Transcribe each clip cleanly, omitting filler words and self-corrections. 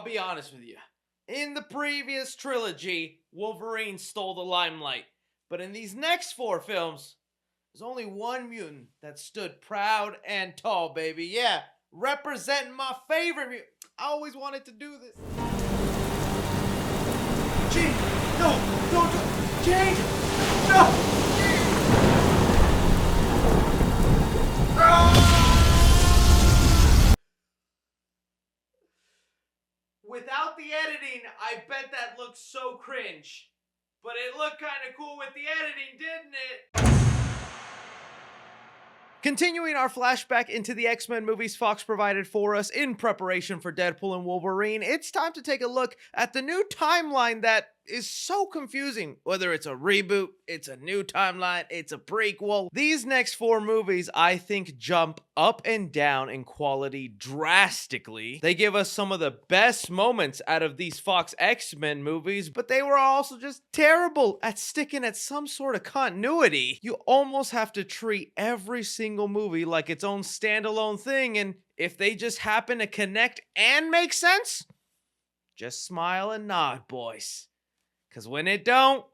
I'll be honest with you. In the previous trilogy, Wolverine stole the limelight. But in these next four films, there's only one mutant that stood proud and tall, baby. Yeah, representing my favorite mutant. I always wanted to do this. Jane, no, don't do Jane, no. Without the editing, I bet that looked so cringe. But it looked kind of cool with the editing, didn't it? Continuing our flashback into the X-Men movies Fox provided for us in preparation for Deadpool and Wolverine, it's time to take a look at the new timeline that is so confusing. Whether it's a reboot, it's a new timeline, it's a prequel. These next four movies, I think, jump up and down in quality drastically. They give us some of the best moments out of these Fox X-Men movies, but they were also just terrible at sticking at some sort of continuity. You almost have to treat every single movie like its own standalone thing, and if they just happen to connect and make sense, just smile and nod, boys. Because when it don't,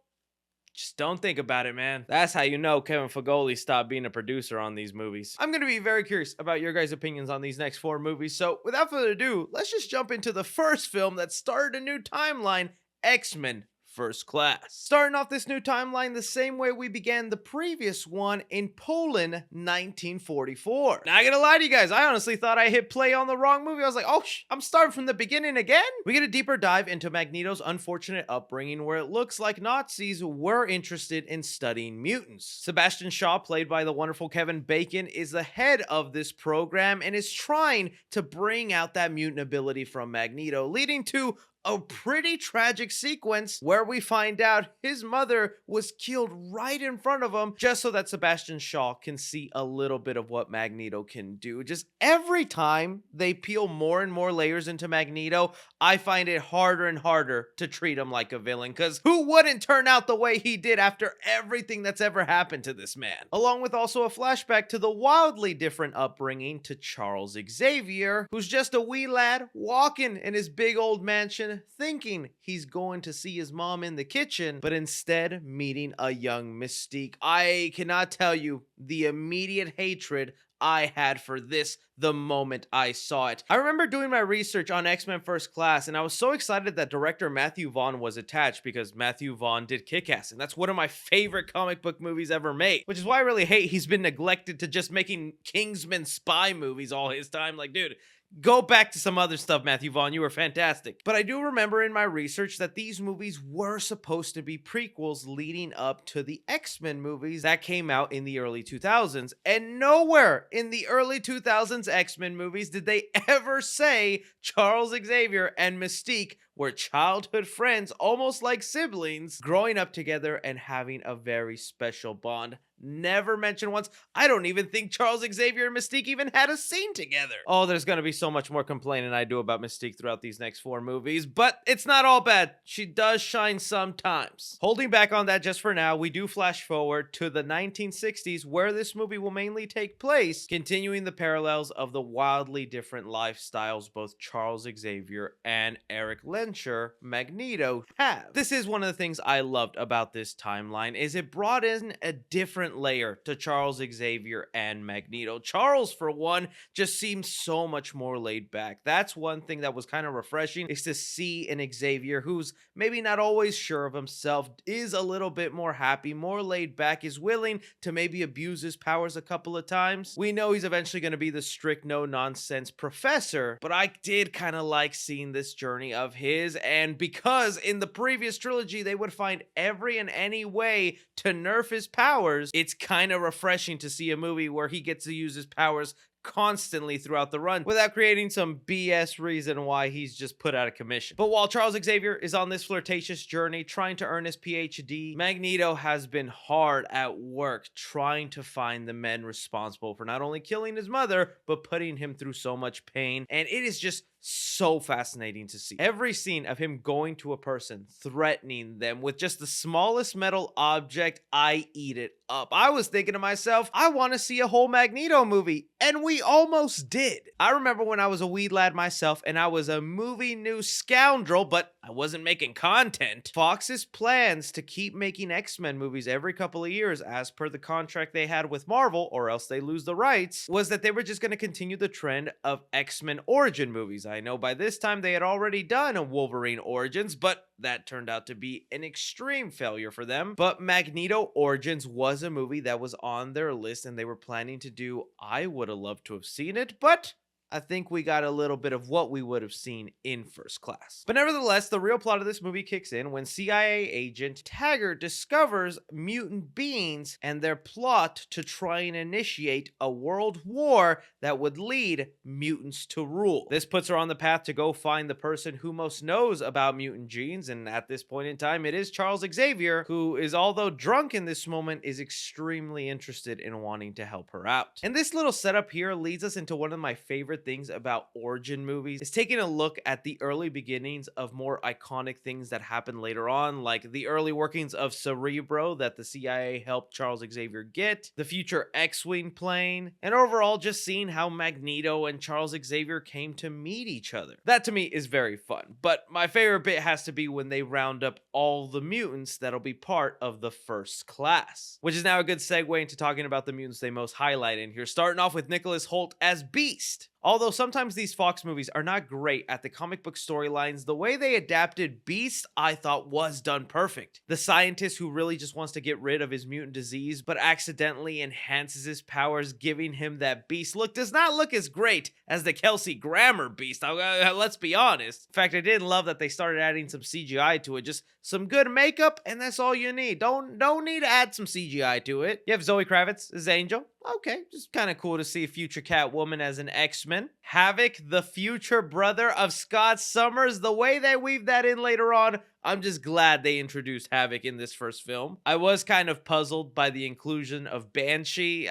just don't think about it, man. That's how you know Kevin Feige stopped being a producer on these movies. I'm going to be very curious about your guys' opinions on these next four movies. So without further ado, let's just jump into the first film that started a new timeline, X-Men First Class. Starting off this new timeline the same way we began the previous one in Poland, 1944. Not gonna lie to you guys, I honestly thought I hit play on the wrong movie. I was like, oh, I'm starting from the beginning again? We get a deeper dive into Magneto's unfortunate upbringing, where it looks like Nazis were interested in studying mutants. Sebastian Shaw, played by the wonderful Kevin Bacon, is the head of this program and is trying to bring out that mutant ability from Magneto, leading to a pretty tragic sequence where we find out his mother was killed right in front of him just so that Sebastian Shaw can see a little bit of what Magneto can do. Just every time they peel more and more layers into Magneto, I find it harder and harder to treat him like a villain, because who wouldn't turn out the way he did after everything that's ever happened to this man? Along with also a flashback to the wildly different upbringing to Charles Xavier, who's just a wee lad walking in his big old mansion thinking he's going to see his mom in the kitchen, but instead meeting a young Mystique. I cannot tell you the immediate hatred I had for this the moment I saw it. I remember doing my research on X-Men First Class, and I was so excited that director Matthew Vaughn was attached, because Matthew Vaughn did Kick-Ass, and that's one of my favorite comic book movies ever made, which is why I really hate he's been neglected to just making Kingsman spy movies all his time. Like, dude, go back to some other stuff, Matthew Vaughn. You were fantastic. But I do remember in my research that these movies were supposed to be prequels leading up to the X-Men movies that came out in the early 2000s. And nowhere in the early 2000s X-Men movies did they ever say Charles Xavier and Mystique were childhood friends, almost like siblings, growing up together and having a very special bond. Never mentioned once. I don't even think Charles Xavier and Mystique even had a scene together. Oh, there's gonna be so much more complaining I do about Mystique throughout these next four movies, but it's not all bad. She does shine sometimes. Holding back on that just for now, we do flash forward to the 1960s, where this movie will mainly take place, continuing the parallels of the wildly different lifestyles both Charles Xavier and Eric Lehnsherr, Magneto, have. This is one of the things I loved about this timeline, is it brought in a different layer to Charles Xavier and Magneto. Charles, for one, just seems so much more laid back. That's one thing that was kind of refreshing, is to see an Xavier who's maybe not always sure of himself, is a little bit more happy, more laid back, is willing to maybe abuse his powers a couple of times. We know he's eventually going to be the strict no-nonsense professor, but I did kind of like seeing this journey of his, and because in the previous trilogy they would find every and any way to nerf his powers, it's kind of refreshing to see a movie where he gets to use his powers constantly throughout the run without creating some BS reason why he's just put out of commission. But while Charles Xavier is on this flirtatious journey trying to earn his PhD, Magneto has been hard at work trying to find the men responsible for not only killing his mother, but putting him through so much pain. And it is just so fascinating to see. Every scene of him going to a person, threatening them with just the smallest metal object, I eat it up. I was thinking to myself, I want to see a whole Magneto movie, and we almost did. I remember when I was a wee lad myself and I was a movie news scoundrel, but I wasn't making content. Fox's plans to keep making X-Men movies every couple of years as per the contract they had with Marvel, or else they lose the rights, was that they were just going to continue the trend of X-Men origin movies. I know by this time they had already done a Wolverine Origins, but that turned out to be an extreme failure for them. But Magneto Origins was a movie that was on their list and they were planning to do. I would have loved to have seen it, but I think we got a little bit of what we would have seen in First Class. But nevertheless, the real plot of this movie kicks in when CIA agent Taggart discovers mutant beings and their plot to try and initiate a world war that would lead mutants to rule. This puts her on the path to go find the person who most knows about mutant genes, and at this point in time, it is Charles Xavier, who is, although drunk in this moment, is extremely interested in wanting to help her out. And this little setup here leads us into one of my favorite things about origin movies is taking a look at the early beginnings of more iconic things that happen later on, like the early workings of Cerebro that the CIA helped Charles Xavier get, the future X-Wing plane, and overall just seeing how Magneto and Charles Xavier came to meet each other. That to me is very fun, but my favorite bit has to be when they round up all the mutants that'll be part of the First Class, which is now a good segue into talking about the mutants they most highlight in here, starting off with Nicholas Hoult as Beast. Although sometimes these Fox movies are not great at the comic book storylines, the way they adapted Beast, I thought was done perfect. The scientist who really just wants to get rid of his mutant disease, but accidentally enhances his powers, giving him that Beast look, does not look as great as the Kelsey Grammer Beast. Let's be honest. In fact, I did love that they started adding some CGI to it, just some good makeup, and that's all you need. Don't need to add some CGI to it. You have Zoe Kravitz as Angel. Okay, just kind of cool to see future Catwoman as an X-Men. Havoc, the future brother of Scott Summers, the way they weave that in later on, I'm just glad they introduced Havoc in this first film. I was kind of puzzled by the inclusion of Banshee.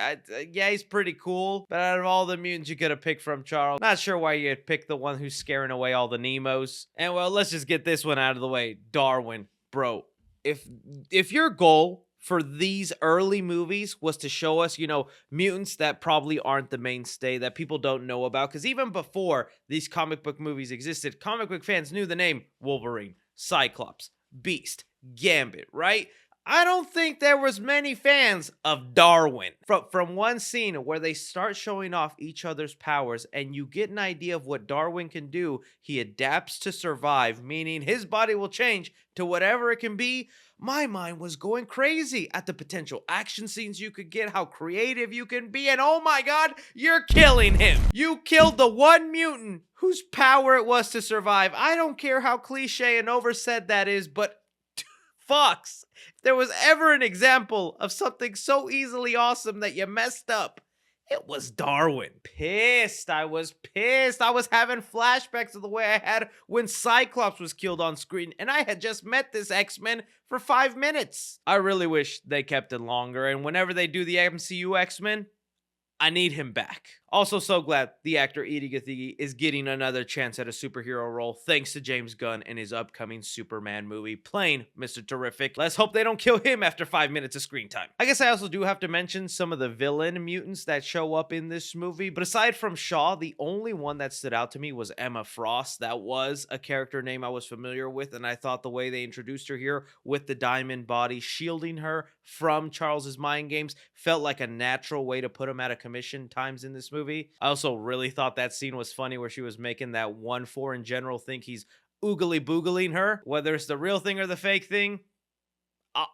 Yeah, he's pretty cool, but out of all the mutants you could have picked from, Charles, not sure why you'd pick the one who's scaring away all the Nemos. And well, let's just get this one out of the way. Darwin, bro, if your goal for these early movies was to show us, mutants that probably aren't the mainstay, that people don't know about. Because even before these comic book movies existed, comic book fans knew the name Wolverine, Cyclops, Beast, Gambit, right? I don't think there was many fans of Darwin. From one scene where they start showing off each other's powers and you get an idea of what Darwin can do, he adapts to survive, meaning his body will change to whatever it can be. My mind was going crazy at the potential action scenes you could get, how creative you can be, and oh my god, you're killing him. You killed the one mutant whose power it was to survive. I don't care how cliche and oversaid that is, but Fox, if there was ever an example of something so easily awesome that you messed up, it was Darwin. I was pissed. I was having flashbacks of the way I had when Cyclops was killed on screen, and I had just met this X-Men for 5 minutes. I really wish they kept it longer, and whenever they do the MCU X-Men, I need him back. Also, so glad the actor Edie Gathegi is getting another chance at a superhero role thanks to James Gunn and his upcoming Superman movie playing Mr. Terrific. Let's hope they don't kill him after 5 minutes of screen time. I guess I also do have to mention some of the villain mutants that show up in this movie, but aside from Shaw, the only one that stood out to me was Emma Frost. That was a character name I was familiar with, and I thought the way they introduced her here with the diamond body shielding her from Charles's mind games felt like a natural way to put him out of commission times in this movie. I also really thought that scene was funny where she was making that one foreign general think he's oogly boogling her, whether it's the real thing or the fake thing.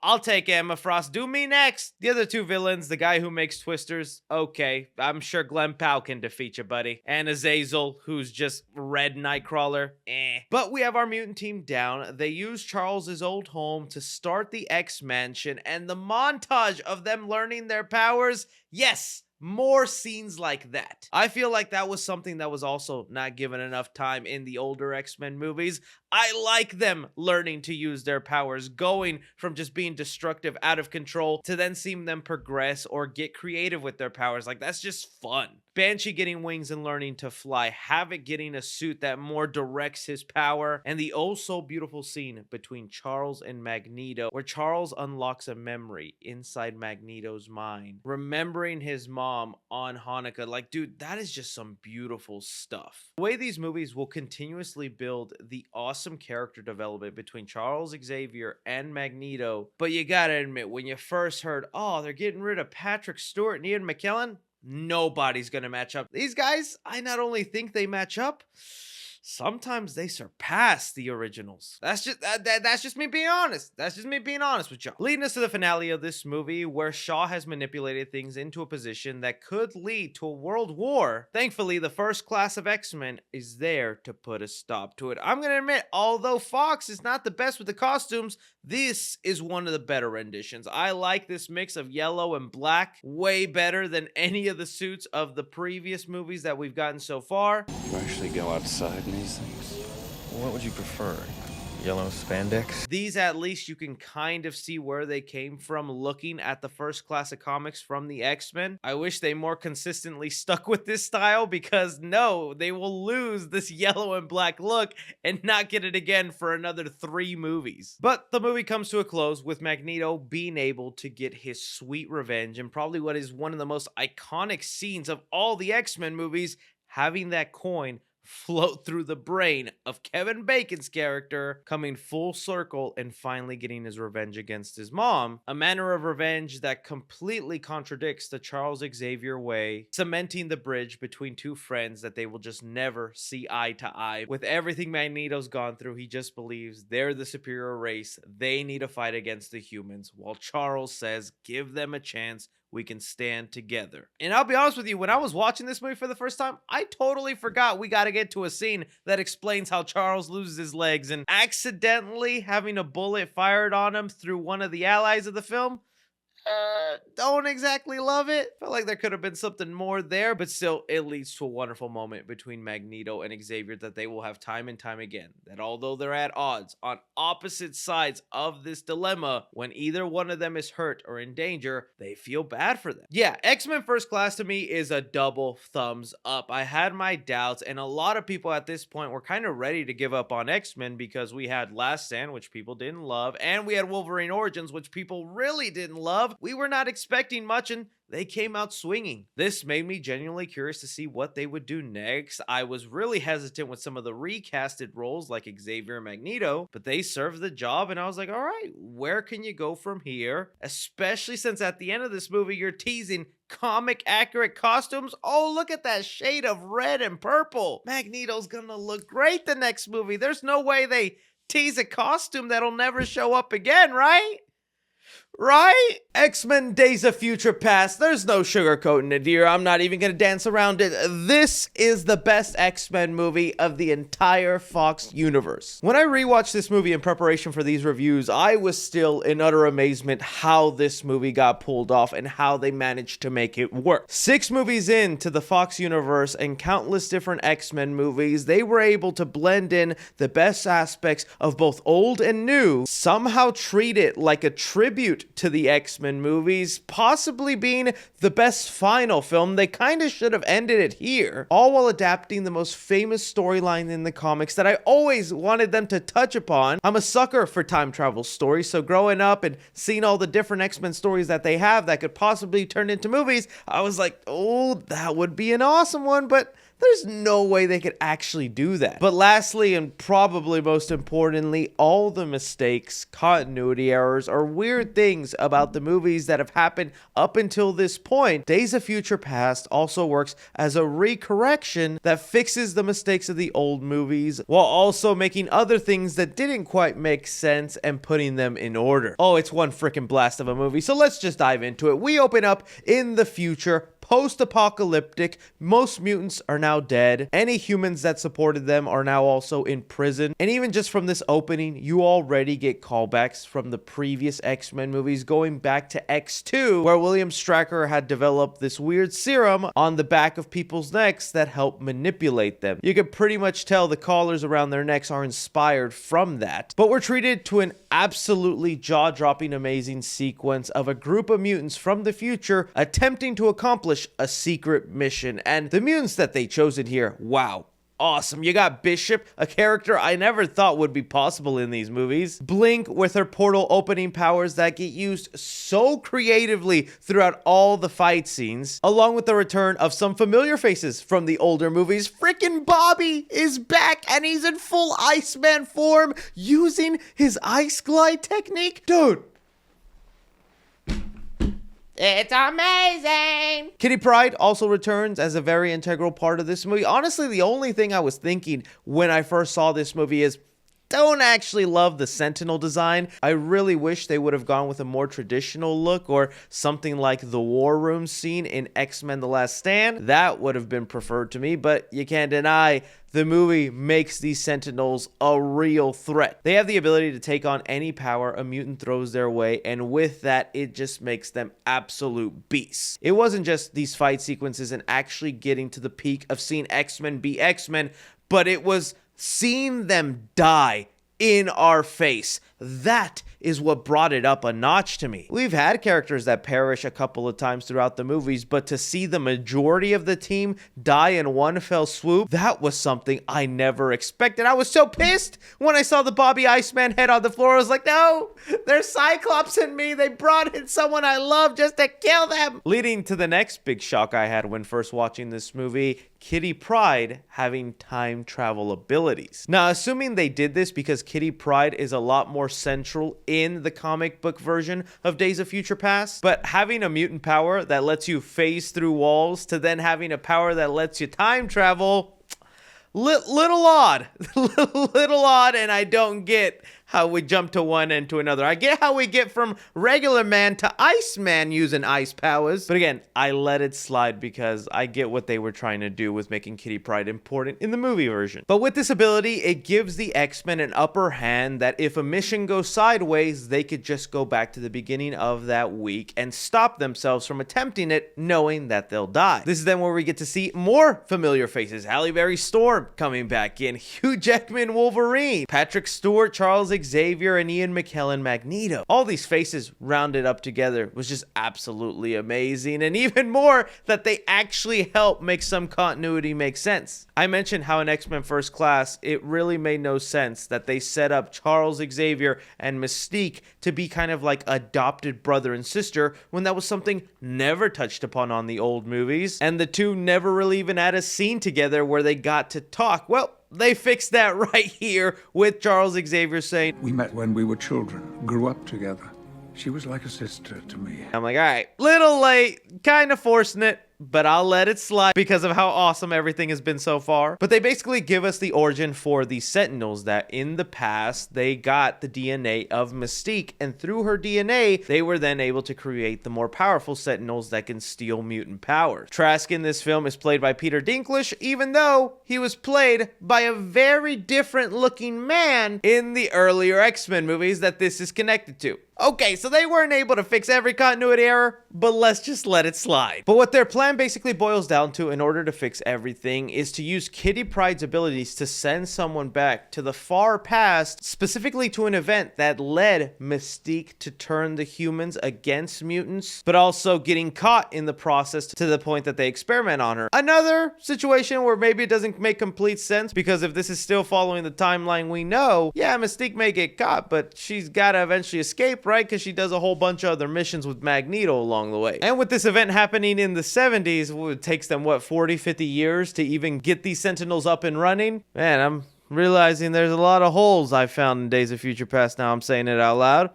I'll take Emma Frost. Do me next. The other two villains, the guy who makes twisters, okay, I'm sure Glenn Powell can defeat you, buddy. And Azazel, who's just red Nightcrawler, But we have our mutant team down. They use Charles's old home to start the X-Mansion, and the montage of them learning their powers, yes, more scenes like that. I feel like that was something that was also not given enough time in the older X-Men movies. I like them learning to use their powers, going from just being destructive, out of control, to then seeing them progress or get creative with their powers. Like, that's just fun. Banshee getting wings and learning to fly, Havoc getting a suit that more directs his power, and the oh so beautiful scene between Charles and Magneto, where Charles unlocks a memory inside Magneto's mind, remembering his mom on Hanukkah. Like, dude, that is just some beautiful stuff. The way these movies will continuously build the awesome character development between Charles Xavier and Magneto, but you gotta admit, when you first heard, oh, they're getting rid of Patrick Stewart and Ian McKellen, nobody's gonna match up. These guys, I not only think they match up, sometimes they surpass the originals. That's just me being honest. That's just me being honest with y'all. Leading us to the finale of this movie, where Shaw has manipulated things into a position that could lead to a world war. Thankfully, the first class of X-Men is there to put a stop to it. I'm gonna admit, although Fox is not the best with the costumes, this is one of the better renditions. I like this mix of yellow and black way better than any of the suits of the previous movies that we've gotten so far. You actually go outside in these things? What would you prefer? Yellow spandex? These, at least, you can kind of see where they came from looking at the first class of comics from the X-Men. I wish they more consistently stuck with this style, because no, they will lose this yellow and black look and not get it again for another 3 movies. But the movie comes to a close with Magneto being able to get his sweet revenge, and probably what is one of the most iconic scenes of all the X-Men movies, having that coin float through the brain of Kevin Bacon's character, coming full circle and finally getting his revenge against his mom. A manner of revenge that completely contradicts the Charles Xavier way, cementing the bridge between two friends that they will just never see eye to eye. With everything Magneto's gone through, he just believes they're the superior race. They need to fight against the humans, while Charles says, give them a chance. We can stand together. And I'll be honest with you, when I was watching this movie for the first time, I totally forgot we got to get to a scene that explains how Charles loses his legs and accidentally having a bullet fired on him through one of the allies of the film. Don't exactly love it. Felt like there could have been something more there, but still, it leads to a wonderful moment between Magneto and Xavier that they will have time and time again. That although they're at odds on opposite sides of this dilemma, when either one of them is hurt or in danger, they feel bad for them. Yeah, X-Men First Class to me is a double thumbs up. I had my doubts, and a lot of people at this point were kind of ready to give up on X-Men because we had Last Stand, which people didn't love, and we had Wolverine Origins, which people really didn't love. We were not expecting much, and they came out swinging. This made me genuinely curious to see what they would do next. I was really hesitant with some of the recasted roles like Xavier and Magneto, but they served the job, and I was like, all right, where can you go from here? Especially since at the end of this movie, you're teasing comic accurate costumes. Oh, look at that shade of red and purple. Magneto's gonna look great the next movie. There's no way they tease a costume that'll never show up again, right? Right? X-Men Days of Future Past. There's no sugarcoating it here. I'm not even gonna dance around it. This is the best X-Men movie of the entire Fox universe. When I rewatched this movie in preparation for these reviews, I was still in utter amazement how this movie got pulled off and how they managed to make it work. 6 movies into the Fox universe and countless different X-Men movies, they were able to blend in the best aspects of both old and new, somehow treat it like a tribute to the X-Men movies, possibly being the best final film. They kind of should have ended it here, all while adapting the most famous storyline in the comics that I always wanted them to touch upon. I'm a sucker for time travel stories, so growing up and seeing all the different X-Men stories that they have that could possibly turn into movies, I was like, oh, that would be an awesome one, but there's no way they could actually do that. But lastly, and probably most importantly, all the mistakes, continuity errors, or weird things about the movies that have happened up until this point, Days of Future Past also works as a recorrection that fixes the mistakes of the old movies, while also making other things that didn't quite make sense and putting them in order. Oh, it's one freaking blast of a movie, so let's just dive into it. We open up in the future, post-apocalyptic. Most mutants are now dead. Any humans that supported them are now also in prison. And even just from this opening, you already get callbacks from the previous X-Men movies, going back to X2, where William Stracker had developed this weird serum on the back of people's necks that helped manipulate them. You can pretty much tell the collars around their necks are inspired from that. But we're treated to an absolutely jaw-dropping amazing sequence of a group of mutants from the future attempting to accomplish a secret mission. And the mutants that they chosen here, wow. Awesome. You got Bishop, a character I never thought would be possible in these movies. Blink with her portal opening powers that get used so creatively throughout all the fight scenes, along with the return of some familiar faces from the older movies. Freaking Bobby is back and he's in full Iceman form using his ice glide technique. Dude. It's amazing! Kitty Pryde also returns as a very integral part of this movie. Honestly, the only thing I was thinking when I first saw this movie is, don't actually love the Sentinel design. I really wish they would have gone with a more traditional look or something like the War Room scene in X-Men The Last Stand. That would have been preferred to me, but you can't deny the movie makes these Sentinels a real threat. They have the ability to take on any power a mutant throws their way, and with that, it just makes them absolute beasts. It wasn't just these fight sequences and actually getting to the peak of seeing X-Men be X-Men, but it was seeing them die in our face. That is what brought it up a notch to me. We've had characters that perish a couple of times throughout the movies, but to see the majority of the team die in one fell swoop, that was something I never expected. I was so pissed when I saw the Bobby Iceman head on the floor. I was like, no, there's Cyclops in me. They brought in someone I love just to kill them. Leading to the next big shock I had when first watching this movie, Kitty Pryde having time travel abilities. Now, assuming they did this because Kitty Pryde is a lot more central in the comic book version of Days of Future Past, but having a mutant power that lets you phase through walls to then having a power that lets you time travel, little odd. Little odd, and I don't get how we jump to one end to another. I get how we get from regular man to Iceman using ice powers. But again, I let it slide because I get what they were trying to do with making Kitty Pryde important in the movie version. But with this ability, it gives the X-Men an upper hand that if a mission goes sideways, they could just go back to the beginning of that week and stop themselves from attempting it, knowing that they'll die. This is then where we get to see more familiar faces. Halle Berry Storm coming back in, Hugh Jackman Wolverine, Patrick Stewart, Charles Xavier, and Ian McKellen Magneto. All these faces rounded up together was just absolutely amazing, and even more that they actually help make some continuity make sense. I mentioned how in X-Men First Class, it really made no sense that they set up Charles Xavier and Mystique to be kind of like adopted brother and sister when that was something never touched upon on the old movies, and the two never really even had a scene together where they got to talk. Well, they fixed that right here with Charles Xavier saying, "We met when we were children, grew up together. She was like a sister to me." I'm like, all right, little late, kind of forcing it, but I'll let it slide because of how awesome everything has been so far. But they basically give us the origin for the Sentinels, that in the past, they got the DNA of Mystique, and through her DNA, they were then able to create the more powerful Sentinels that can steal mutant powers. Trask in this film is played by Peter Dinklage, even though he was played by a very different looking man in the earlier X-Men movies that this is connected to. Okay, so they weren't able to fix every continuity error, but let's just let it slide. But what their plan basically boils down to in order to fix everything is to use Kitty Pryde's abilities to send someone back to the far past, specifically to an event that led Mystique to turn the humans against mutants, but also getting caught in the process to the point that they experiment on her. Another situation where maybe it doesn't make complete sense, because if this is still following the timeline we know, yeah, Mystique may get caught, but she's got to eventually escape, right? Because she does a whole bunch of other missions with Magneto along the way. And with this event happening in the 70s, it takes them, what, 40, 50 years to even get these Sentinels up and running? Man, I'm realizing there's a lot of holes I found in Days of Future Past now I'm saying it out loud.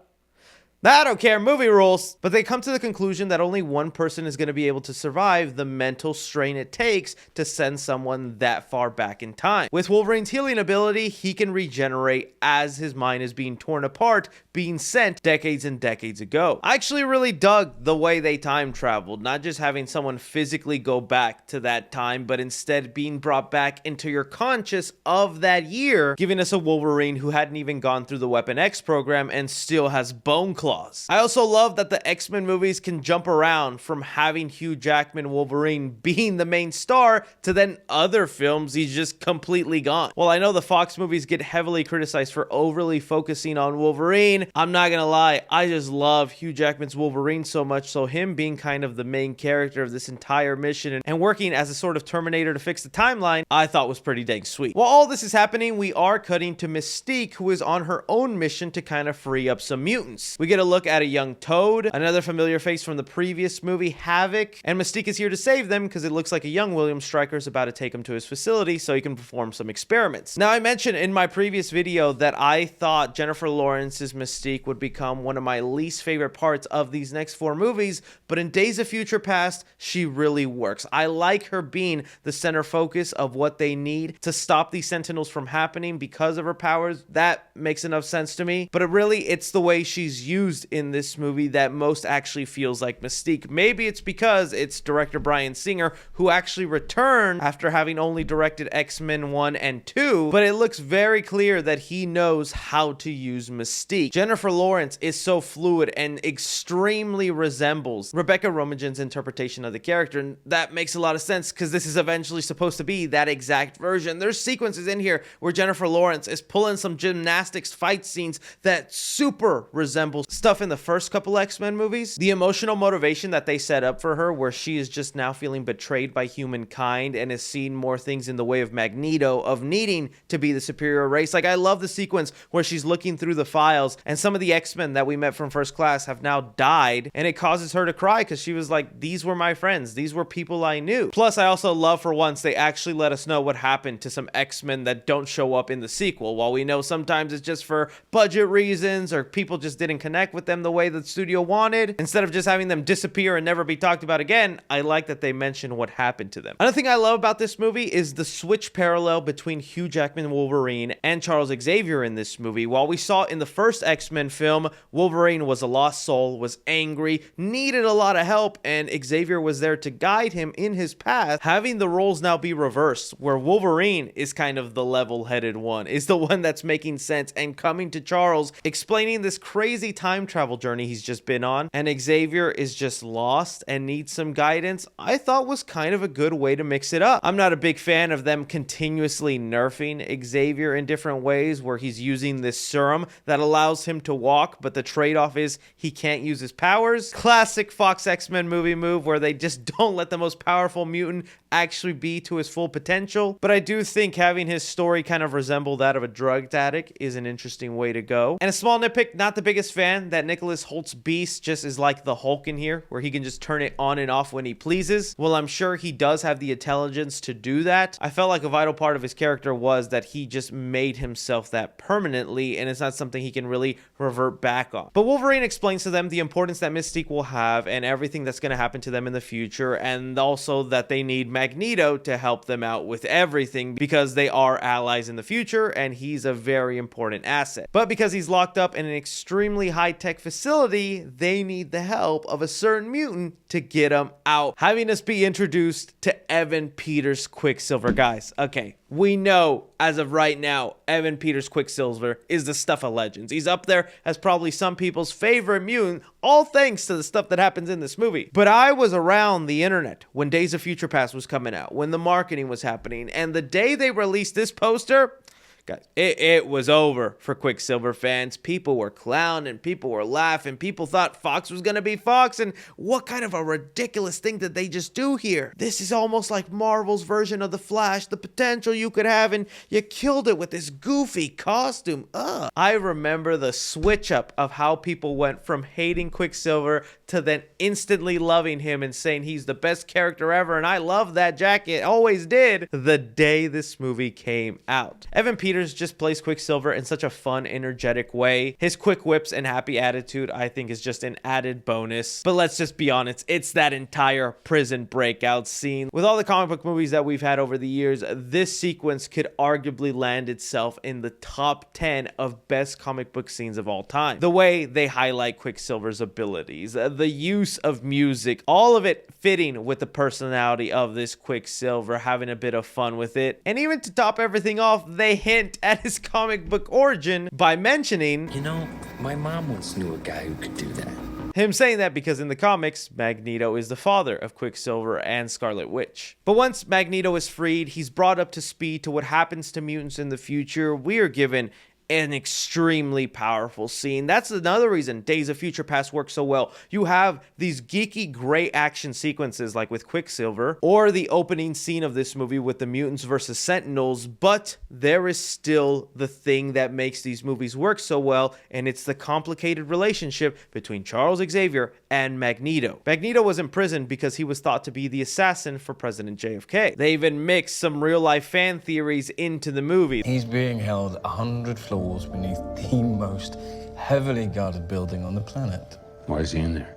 I don't care, movie rules. But they come to the conclusion that only one person is going to be able to survive the mental strain it takes to send someone that far back in time. With Wolverine's healing ability, he can regenerate as his mind is being torn apart, being sent decades and decades ago. I actually really dug the way they time traveled, not just having someone physically go back to that time, but instead being brought back into your conscious of that year, giving us a Wolverine who hadn't even gone through the Weapon X program and still has bone claws. I also love that the X-Men movies can jump around from having Hugh Jackman Wolverine being the main star to then other films he's just completely gone. Well, I know the Fox movies get heavily criticized for overly focusing on Wolverine. I'm not gonna lie, I just love Hugh Jackman's Wolverine so much, so him being kind of the main character of this entire mission and working as a sort of Terminator to fix the timeline, I thought was pretty dang sweet. While all this is happening, we are cutting to Mystique, who is on her own mission to kind of free up some mutants. We get a look at a young Toad, another familiar face from the previous movie, Havoc, and Mystique is here to save them because it looks like a young William Stryker is about to take him to his facility so he can perform some experiments. Now, I mentioned in my previous video that I thought Jennifer Lawrence's Mystique would become one of my least favorite parts of these next 4 movies, but in Days of Future Past, she really works. I like her being the center focus of what they need to stop these Sentinels from happening because of her powers. That makes enough sense to me, but it's the way she's used in this movie that most actually feels like Mystique. Maybe it's because it's director Bryan Singer, who actually returned after having only directed X-Men 1 and 2, but it looks very clear that he knows how to use Mystique. Jennifer Lawrence is so fluid and extremely resembles Rebecca Romijn's interpretation of the character, and that makes a lot of sense because this is eventually supposed to be that exact version. There's sequences in here where Jennifer Lawrence is pulling some gymnastics fight scenes that super resemble stuff in the first couple X-Men movies. The emotional motivation that they set up for her, where she is just now feeling betrayed by humankind and is seeing more things in the way of Magneto, of needing to be the superior race. Like, I love the sequence where she's looking through the files and some of the X-Men that we met from First Class have now died, and it causes her to cry because she was like, these were my friends, these were people I knew. Plus, I also love for once they actually let us know what happened to some X-Men that don't show up in the sequel. While we know sometimes it's just for budget reasons or people just didn't connect with them the way the studio wanted, instead of just having them disappear and never be talked about again, I like that they mention what happened to them. Another thing I love about this movie is the switch parallel between Hugh Jackman Wolverine and Charles Xavier in this movie. While we saw in the first X-Men film, Wolverine was a lost soul, was angry, needed a lot of help, and Xavier was there to guide him in his path, having the roles now be reversed, where Wolverine is kind of the level-headed one, is the one that's making sense and coming to Charles, explaining this crazy time travel journey he's just been on, and Xavier is just lost and needs some guidance. I thought was kind of a good way to mix it up. I'm not a big fan of them continuously nerfing Xavier in different ways, where he's using this serum that allows him to walk, but the trade-off is he can't use his powers. Classic Fox X-Men movie move where they just don't let the most powerful mutant actually be to his full potential. But I do think having his story kind of resemble that of a drug addict is an interesting way to go. And a small nitpick, not the biggest fan that Nicholas Holt's Beast just is like the Hulk in here, where he can just turn it on and off when he pleases. Well, I'm sure he does have the intelligence to do that. I felt like a vital part of his character was that he just made himself that permanently, and it's not something he can really revert back on. But Wolverine explains to them the importance that Mystique will have and everything that's going to happen to them in the future, and also that they need Magneto to help them out with everything because they are allies in the future and he's a very important asset. But because he's locked up in an extremely high-tech facility, they need the help of a certain mutant to get him out, having us be introduced to Evan Peters Quicksilver. Guys, okay, we know as of right now, Evan Peters Quicksilver is the stuff of legends. He's up there as probably some people's favorite mutant, all thanks to the stuff that happens in this movie. But I was around the internet when Days of Future Past was coming out, when the marketing was happening, and the day they released this poster, guys, it was over for Quicksilver fans. People were clowning, people were laughing, people thought Fox was gonna be Fox, and what kind of a ridiculous thing did they just do here? This is almost like Marvel's version of The Flash, the potential you could have, and you killed it with this goofy costume. Ugh. I remember the switch up of how people went from hating Quicksilver to then instantly loving him and saying he's the best character ever, and I love that jacket, always did, the day this movie came out. Evan Peters just plays Quicksilver in such a fun, energetic way. His quick whips and happy attitude, I think, is just an added bonus. But let's just be honest, it's that entire prison breakout scene. With all the comic book movies that we've had over the years, this sequence could arguably land itself in the top 10 of best comic book scenes of all time. The way they highlight Quicksilver's abilities, the use of music, all of it fitting with the personality of this Quicksilver, having a bit of fun with it. And even to top everything off, they hint at his comic book origin by mentioning, You know, My mom once knew a guy who could do that. Him saying that because in the comics, Magneto is the father of Quicksilver and Scarlet Witch. But once Magneto is freed, he's brought up to speed to what happens to mutants in the future. We are given an extremely powerful scene. That's another reason Days of Future Past works so well. You have these geeky, great action sequences like with Quicksilver, or the opening scene of this movie with the mutants versus Sentinels, but there is still the thing that makes these movies work so well, and it's the complicated relationship between Charles Xavier and Magneto. Magneto was imprisoned because he was thought to be the assassin for President JFK. They even mixed some real-life fan theories into the movie. He's being held 100 floors beneath the most heavily guarded building on the planet. Why is he in there?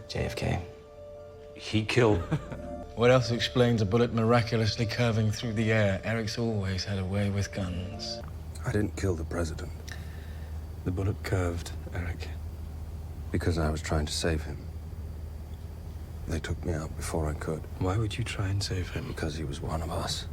JFK. He killed. What else explains a bullet miraculously curving through the air? Eric's always had a way with guns. I didn't kill the president. The bullet curved, Eric. Because I was trying to save him. They took me out before I could. Why would you try and save him? Because he was one of us.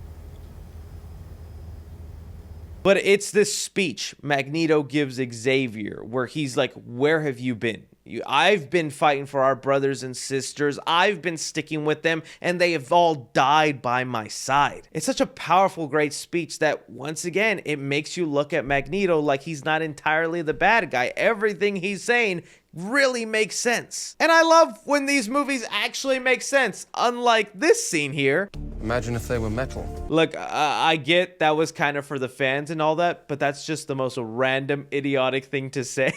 But it's this speech Magneto gives Xavier where he's like, where have you been? I've been fighting for our brothers and sisters. I've been sticking with them, and they have all died by my side. It's such a powerful, great speech that, once again, it makes you look at Magneto like he's not entirely the bad guy. Everything he's saying really makes sense. And I love when these movies actually make sense, unlike this scene here. Imagine if they were metal. Look, I get that was kind of for the fans and all that, but that's just the most random, idiotic thing to say.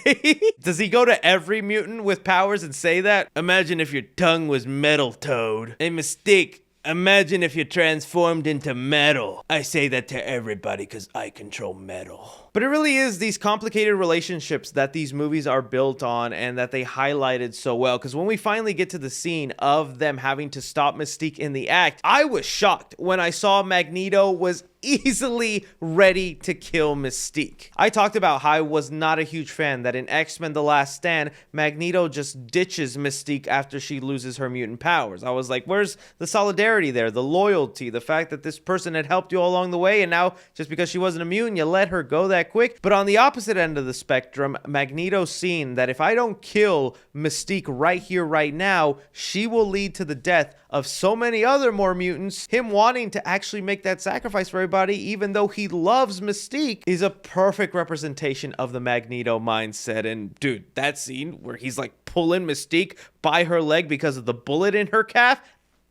Does he go to every mutant with powers and say that? Imagine if your tongue was metal, Toad. A mistake. Imagine if you transformed into metal. I say that to everybody because I control metal. But it really is these complicated relationships that these movies are built on and that they highlighted so well. Because when we finally get to the scene of them having to stop Mystique in the act, I was shocked when I saw Magneto was easily ready to kill Mystique. I talked about how I was not a huge fan that in X-Men The Last Stand, Magneto just ditches Mystique after she loses her mutant powers. I was like, where's the solidarity there? The loyalty, the fact that this person had helped you all along the way, and now just because she wasn't immune, you let her go that quick. But on the opposite end of the spectrum, Magneto's seen that if I don't kill Mystique right here, right now, she will lead to the death of so many other more mutants. Him wanting to actually make that sacrifice for everybody, even though he loves Mystique, is a perfect representation of the Magneto mindset. And dude, that scene where he's like pulling Mystique by her leg because of the bullet in her calf,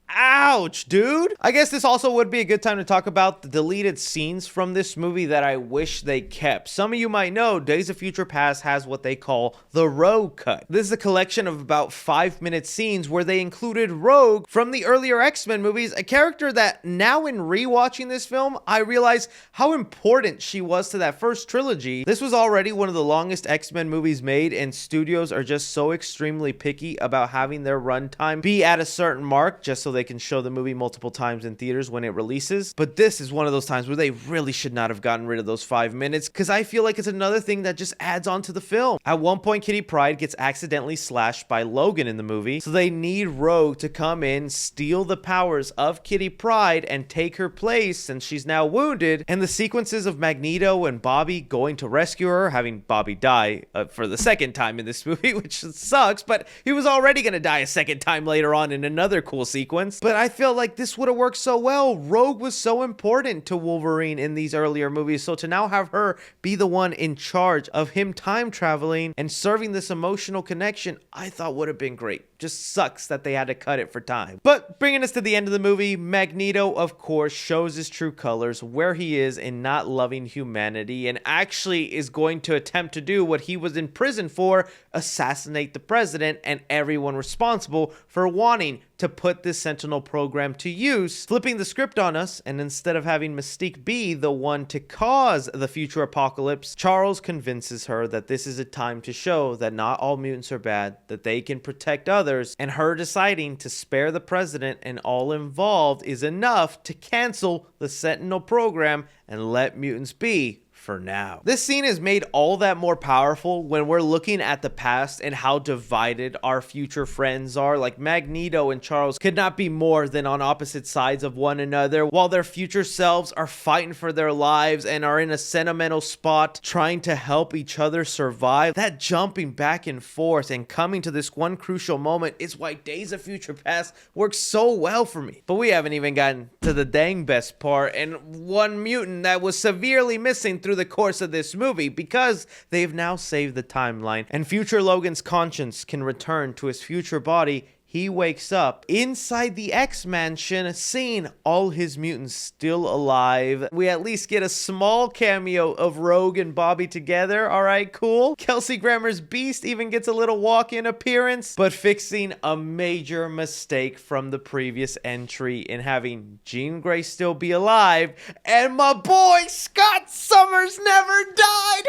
ouch, dude. I guess this also would be a good time to talk about the deleted scenes from this movie that I wish they kept. Some of you might know Days of Future Past has what they call the Rogue Cut. This is a collection of about 5-minute scenes where they included Rogue from the earlier X-Men movies, a character that now in rewatching this film, I realize how important she was to that first trilogy. This was already one of the longest X-Men movies made, and studios are just so extremely picky about having their runtime be at a certain mark just so they can show the movie multiple times in theaters when it releases. But this is one of those times where they really should not have gotten rid of those 5 minutes, because I feel like it's another thing that just adds on to the film. At one point, Kitty Pryde gets accidentally slashed by Logan in the movie, so they need Rogue to come in, steal the powers of Kitty Pryde, and take her place since she's now wounded. And the sequences of Magneto and Bobby going to rescue her, having Bobby die for the second time in this movie, which sucks, but he was already going to die a second time later on in another cool sequence. But I feel like this would have worked so well. Rogue was so important to Wolverine in these earlier movies, so to now have her be the one in charge of him time traveling and serving this emotional connection, I thought would have been great. Just sucks that they had to cut it for time. But bringing us to the end of the movie, Magneto, of course, shows his true colors, where he is in not loving humanity, and actually is going to attempt to do what he was in prison for, assassinate the president and everyone responsible for wanting to put this Sentinel program to use, flipping the script on us, and instead of having Mystique be the one to cause the future apocalypse, Charles convinces her that this is a time to show that not all mutants are bad, that they can protect others, and her deciding to spare the president and all involved is enough to cancel the Sentinel program and let mutants be for now. This scene is made all that more powerful when we're looking at the past and how divided our future friends are. Like Magneto and Charles could not be more than on opposite sides of one another, while their future selves are fighting for their lives and are in a sentimental spot trying to help each other survive. That jumping back and forth and coming to this one crucial moment is why Days of Future Past works so well for me. But we haven't even gotten to the dang best part, and one mutant that was severely missing through the course of this movie, because they've now saved the timeline and future Logan's conscience can return to his future body. He wakes up inside the X-Mansion, seeing all his mutants still alive. We at least get a small cameo of Rogue and Bobby together. All right, cool. Kelsey Grammer's Beast even gets a little walk-in appearance, but fixing a major mistake from the previous entry in having Jean Grey still be alive, and my boy Scott Summers never died.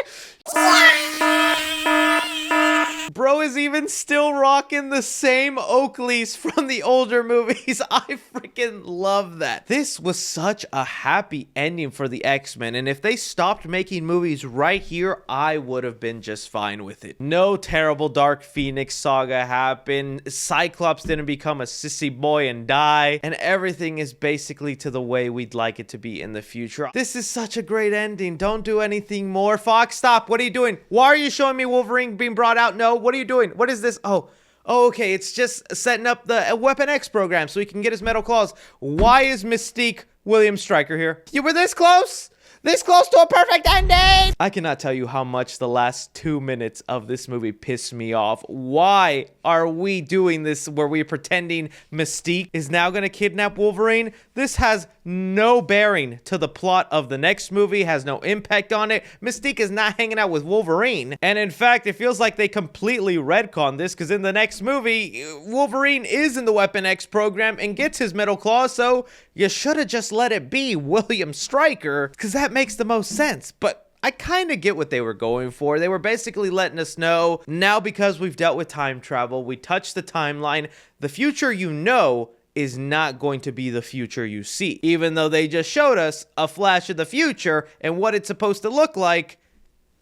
Bro is even still rocking the same Oakleys from the older movies. I freaking love that. This was such a happy ending for the X-Men, and if they stopped making movies right here, I would have been just fine with it. No terrible Dark Phoenix saga happened, Cyclops didn't become a sissy boy and die, and everything is basically to the way we'd like it to be in the future. This is such a great ending. Don't do anything more. Fox, stop. What are you doing? Why are you showing me Wolverine being brought out? No, what are you doing? What is this? Oh, okay, it's just setting up the Weapon X program so he can get his metal claws. Why is Mystique William Stryker here? You were this close? This close to a perfect ending! I cannot tell you how much the last 2 minutes of this movie pissed me off. Why are we doing this where we're pretending Mystique is now gonna kidnap Wolverine? This has no bearing to the plot of the next movie, has no impact on it. Mystique is not hanging out with Wolverine. And in fact, it feels like they completely retconned this, because in the next movie, Wolverine is in the Weapon X program and gets his metal claws, so you should have just let it be William Stryker, because that makes the most sense. But I kind of get what they were going for. They were basically letting us know, now because we've dealt with time travel, we touched the timeline, the future you know is not going to be the future you see. Even though they just showed us a flash of the future and what it's supposed to look like,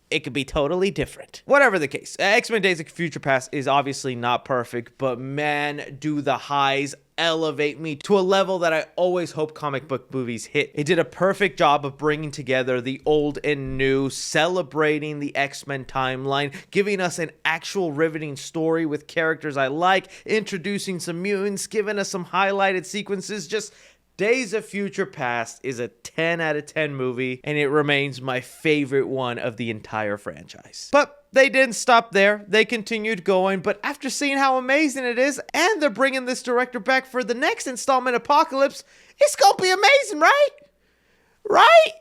it could be totally different. Whatever the case, X-Men Days of Future Past is obviously not perfect, but man, do the highs elevate me to a level that I always hope comic book movies hit. It did a perfect job of bringing together the old and new, celebrating the X-Men timeline, giving us an actual riveting story with characters I like, introducing some mutants, giving us some highlighted sequences. Just Days of Future Past is a 10 out of 10 movie, and it remains my favorite one of the entire franchise. But they didn't stop there. They continued going, but after seeing how amazing it is, and they're bringing this director back for the next installment, Apocalypse, it's gonna be amazing, right? Right?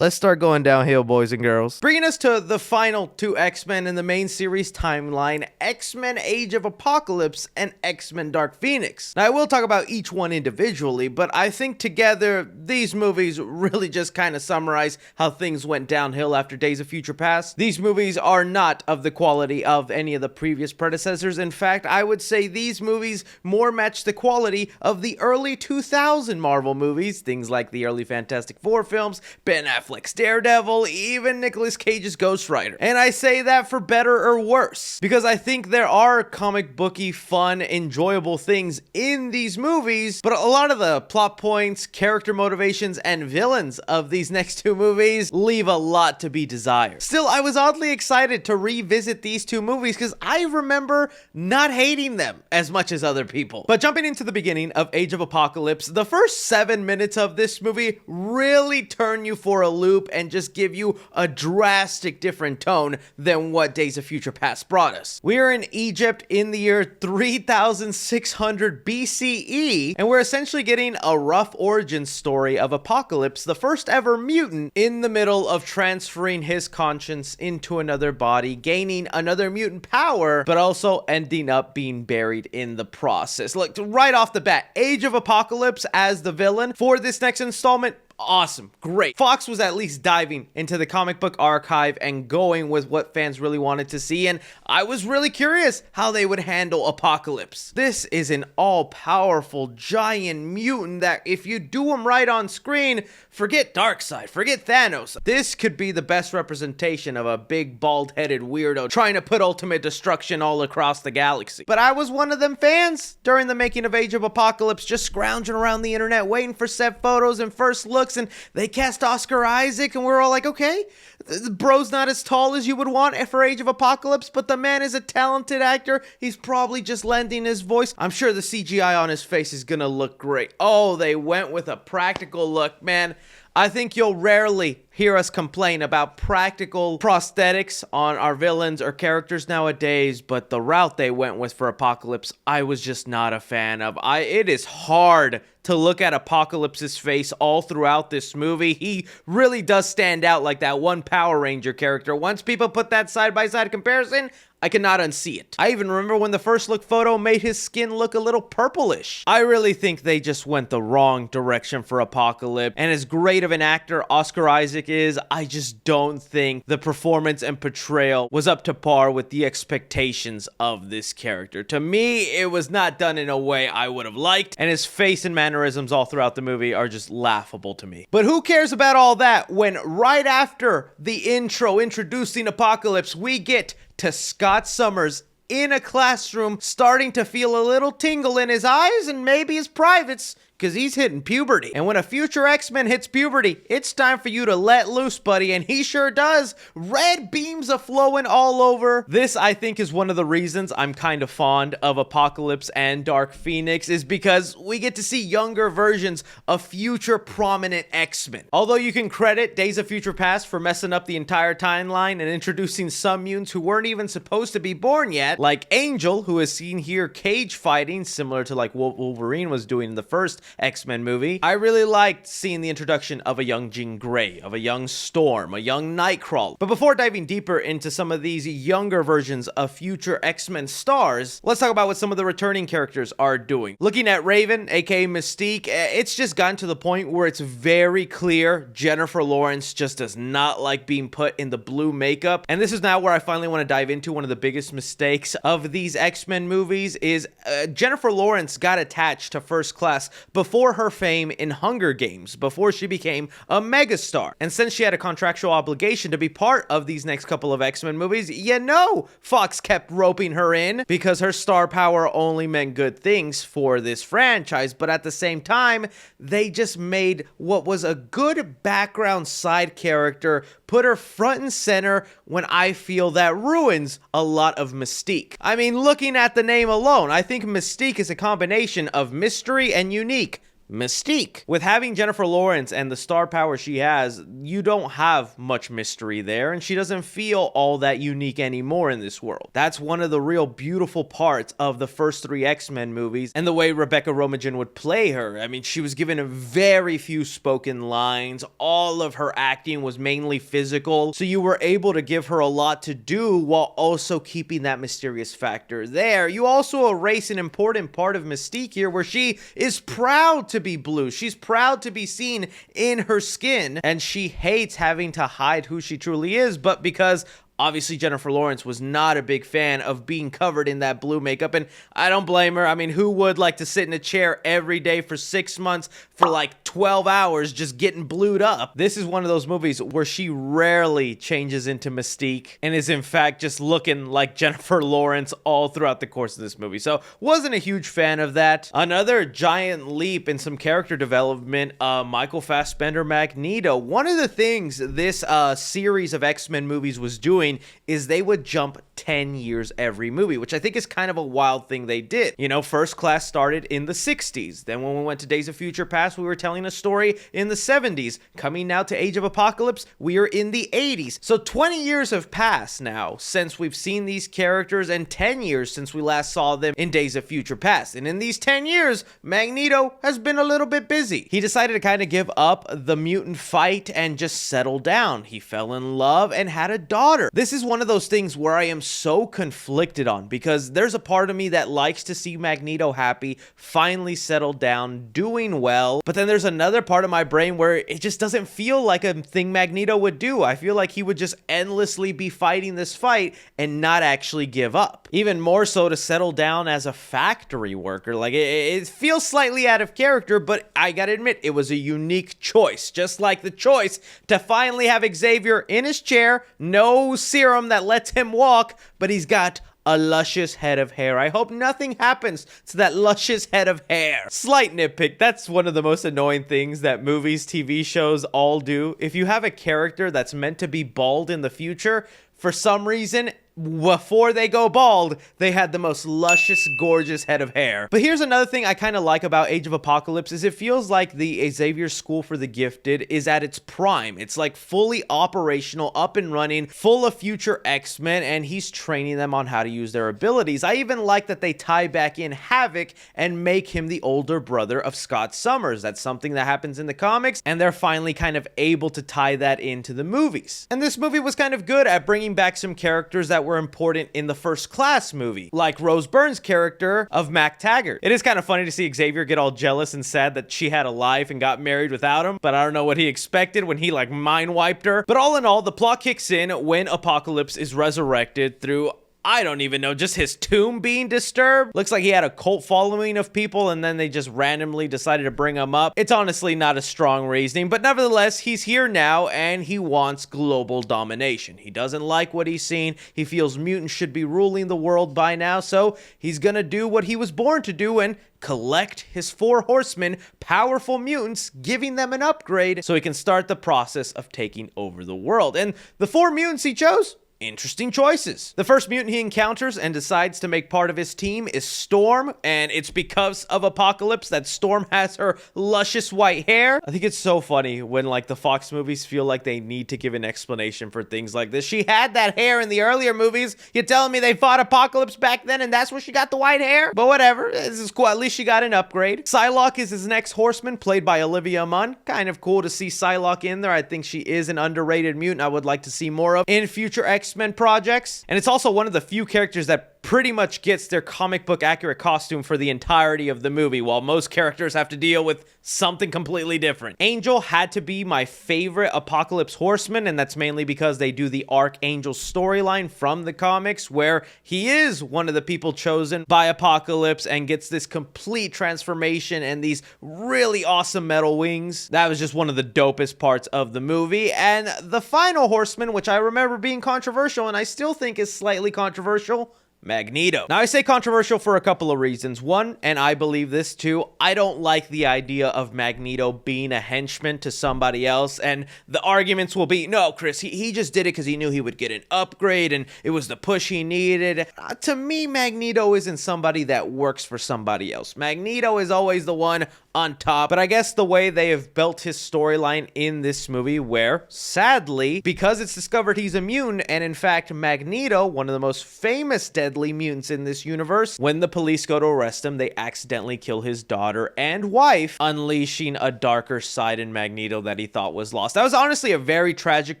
Let's start going downhill, boys and girls. Bringing us to the final two X-Men in the main series timeline, X-Men Age of Apocalypse and X-Men Dark Phoenix. Now, I will talk about each one individually, but I think together, these movies really just kind of summarize how things went downhill after Days of Future Past. These movies are not of the quality of any of the previous predecessors. In fact, I would say these movies more match the quality of the early 2000 Marvel movies, things like the early Fantastic Four films, Ben Affleck's Daredevil, even Nicolas Cage's Ghost Rider. And I say that for better or worse, because I think there are comic booky, fun, enjoyable things in these movies, but a lot of the plot points, character motivations, and villains of these next two movies leave a lot to be desired. Still, I was oddly excited to revisit these two movies because I remember not hating them as much as other people. But jumping into the beginning of Age of Apocalypse, the first 7 minutes of this movie really turn you for a loop and just give you a drastic different tone than what Days of Future Past brought us. We're in Egypt in the year 3600 BCE, and we're essentially getting a rough origin story of Apocalypse, the first ever mutant, in the middle of transferring his conscience into another body, gaining another mutant power, but also ending up being buried in the process. Look, right off the bat, Age of Apocalypse as the villain for this next installment, Awesome. Great. Fox was at least diving into the comic book archive and going with what fans really wanted to see, and I was really curious how they would handle Apocalypse. This is an all-powerful giant mutant that if you do him right on screen, forget Darkseid, forget Thanos. This could be the best representation of a big bald-headed weirdo trying to put ultimate destruction all across the galaxy. But I was one of them fans during the making of Age of Apocalypse, just scrounging around the internet waiting for set photos and first looks, and they cast Oscar Isaac and we're all like, okay, the bro's not as tall as you would want for Age of Apocalypse, but the man is a talented actor. He's probably just lending his voice. I'm sure the CGI on his face is gonna look great. Oh, they went with a practical look, man. I think you'll rarely hear us complain about practical prosthetics on our villains or characters nowadays, but the route they went with for Apocalypse, I was just not a fan of. It is hard to look at Apocalypse's face all throughout this movie. He really does stand out like that one Power Ranger character. Once people put that side-by-side comparison, I cannot unsee it. I even remember when the first look photo made his skin look a little purplish. I really think they just went the wrong direction for Apocalypse, and as great of an actor Oscar Isaac is, I just don't think the performance and portrayal was up to par with the expectations of this character. To me, it was not done in a way I would have liked, and his face and mannerisms all throughout the movie are just laughable to me. But who cares about all that when right after the intro introducing Apocalypse, we get to Scott Summers in a classroom starting to feel a little tingle in his eyes and maybe his privates, because he's hitting puberty. And when a future X-Men hits puberty, it's time for you to let loose, buddy, and he sure does. Red beams are flowing all over. This, I think, is one of the reasons I'm kind of fond of Apocalypse and Dark Phoenix, is because we get to see younger versions of future prominent X-Men. Although you can credit Days of Future Past for messing up the entire timeline and introducing some mutants who weren't even supposed to be born yet, like Angel, who is seen here cage fighting, similar to like Wolverine was doing in the first X-Men movie. I really liked seeing the introduction of a young Jean Grey, of a young Storm, a young Nightcrawler. But before diving deeper into some of these younger versions of future X-Men stars, let's talk about what some of the returning characters are doing. Looking at Raven, aka Mystique, it's just gotten to the point where it's very clear Jennifer Lawrence just does not like being put in the blue makeup. And this is now where I finally want to dive into one of the biggest mistakes of these X-Men movies is Jennifer Lawrence got attached to First Class before her fame in Hunger Games, before she became a megastar. And since she had a contractual obligation to be part of these next couple of X-Men movies, you know Fox kept roping her in because her star power only meant good things for this franchise. But at the same time, they just made what was a good background side character, put her front and center when I feel that ruins a lot of Mystique. I mean, looking at the name alone, I think Mystique is a combination of mystery and unique. Mystique. With having Jennifer Lawrence and the star power she has, you don't have much mystery there, and she doesn't feel all that unique anymore in this world. That's one of the real beautiful parts of the first three X-Men movies, and the way Rebecca Romijn would play her. I mean, she was given a very few spoken lines. All of her acting was mainly physical, so you were able to give her a lot to do while also keeping that mysterious factor there. You also erase an important part of Mystique here, where she is proud to be blue. She's proud to be seen in her skin, and she hates having to hide who she truly is, but because obviously Jennifer Lawrence was not a big fan of being covered in that blue makeup, and I don't blame her. I mean, who would like to sit in a chair every day for 6 months for like 12 hours just getting blued up? This is one of those movies where she rarely changes into Mystique and is in fact just looking like Jennifer Lawrence all throughout the course of this movie. So wasn't a huge fan of that. Another giant leap in some character development, Michael Fassbender Magneto. One of the things this series of X-Men movies was doing is they would jump 10 years every movie, which I think is kind of a wild thing they did. You know, First Class started in the 60s. Then when we went to Days of Future Past, we were telling a story in the 70s. Coming now to Age of Apocalypse, we are in the 80s. So 20 years have passed now since we've seen these characters, and 10 years since we last saw them in Days of Future Past. And in these 10 years, Magneto has been a little bit busy. He decided to kind of give up the mutant fight and just settle down. He fell in love and had a daughter. This is one of those things where I am so conflicted on, because there's a part of me that likes to see Magneto happy, finally settled down, doing well, but then there's another part of my brain where it just doesn't feel like a thing Magneto would do. I feel like he would just endlessly be fighting this fight and not actually give up. Even more so to settle down as a factory worker. Like, it feels slightly out of character, but I gotta admit, it was a unique choice. Just like the choice to finally have Xavier in his chair, no serum that lets him walk, but he's got a luscious head of hair. I hope nothing happens to that luscious head of hair. Slight nitpick, that's one of the most annoying things that movies, TV shows all do. If you have a character that's meant to be bald in the future, for some reason, before they go bald, they had the most luscious, gorgeous head of hair. But here's another thing I kind of like about Age of Apocalypse is it feels like the Xavier School for the Gifted is at its prime. It's like fully operational, up and running, full of future X-Men, and he's training them on how to use their abilities. I even like that they tie back in Havoc and make him the older brother of Scott Summers. That's something that happens in the comics, and they're finally kind of able to tie that into the movies. And this movie was kind of good at bringing back some characters that were important in the First Class movie, like Rose Byrne's character of Mac Taggart. It is kind of funny to see Xavier get all jealous and sad that she had a life and got married without him, but I don't know what he expected when he like mind wiped her. But all in all, the plot kicks in when Apocalypse is resurrected through, I don't even know, just his tomb being disturbed. Looks like he had a cult following of people and then they just randomly decided to bring him up. It's honestly not a strong reasoning, but nevertheless, he's here now and he wants global domination. He doesn't like what he's seen. He feels mutants should be ruling the world by now, so he's gonna do what he was born to do and collect his 4 horsemen, powerful mutants, giving them an upgrade so he can start the process of taking over the world. And the 4 mutants he chose? Interesting choices. The first mutant he encounters and decides to make part of his team is Storm, and it's because of Apocalypse that Storm has her luscious white hair. I think it's so funny when like the Fox movies feel like they need to give an explanation for things like this. She had that hair in the earlier movies. You're telling me they fought Apocalypse back then and that's where she got the white hair? But whatever, this is cool. At least she got an upgrade. Psylocke is his next horseman, played by Olivia Munn. Kind of cool to see Psylocke in there. I think she is an underrated mutant I would like to see more of in future X-Men projects. And it's also one of the few characters that pretty much gets their comic book accurate costume for the entirety of the movie, while most characters have to deal with something completely different. Angel had to be my favorite Apocalypse horseman, and that's mainly because they do the Archangel storyline from the comics, where he is one of the people chosen by Apocalypse and gets this complete transformation and these really awesome metal wings. That was just one of the dopest parts of the movie. And the final horseman, which I remember being controversial and I still think is slightly controversial, Magneto. Now, I say controversial for a couple of reasons. One, and I believe this too, I don't like the idea of Magneto being a henchman to somebody else, and the arguments will be, no, Chris, he just did it because he knew he would get an upgrade, and it was the push he needed. To me, Magneto isn't somebody that works for somebody else. Magneto is always the one on top, but I guess the way they have built his storyline in this movie, where, sadly, because it's discovered he's a mutant, and in fact, Magneto, one of the most famous deadly mutants in this universe, when the police go to arrest him, they accidentally kill his daughter and wife, unleashing a darker side in Magneto that he thought was lost. That was honestly a very tragic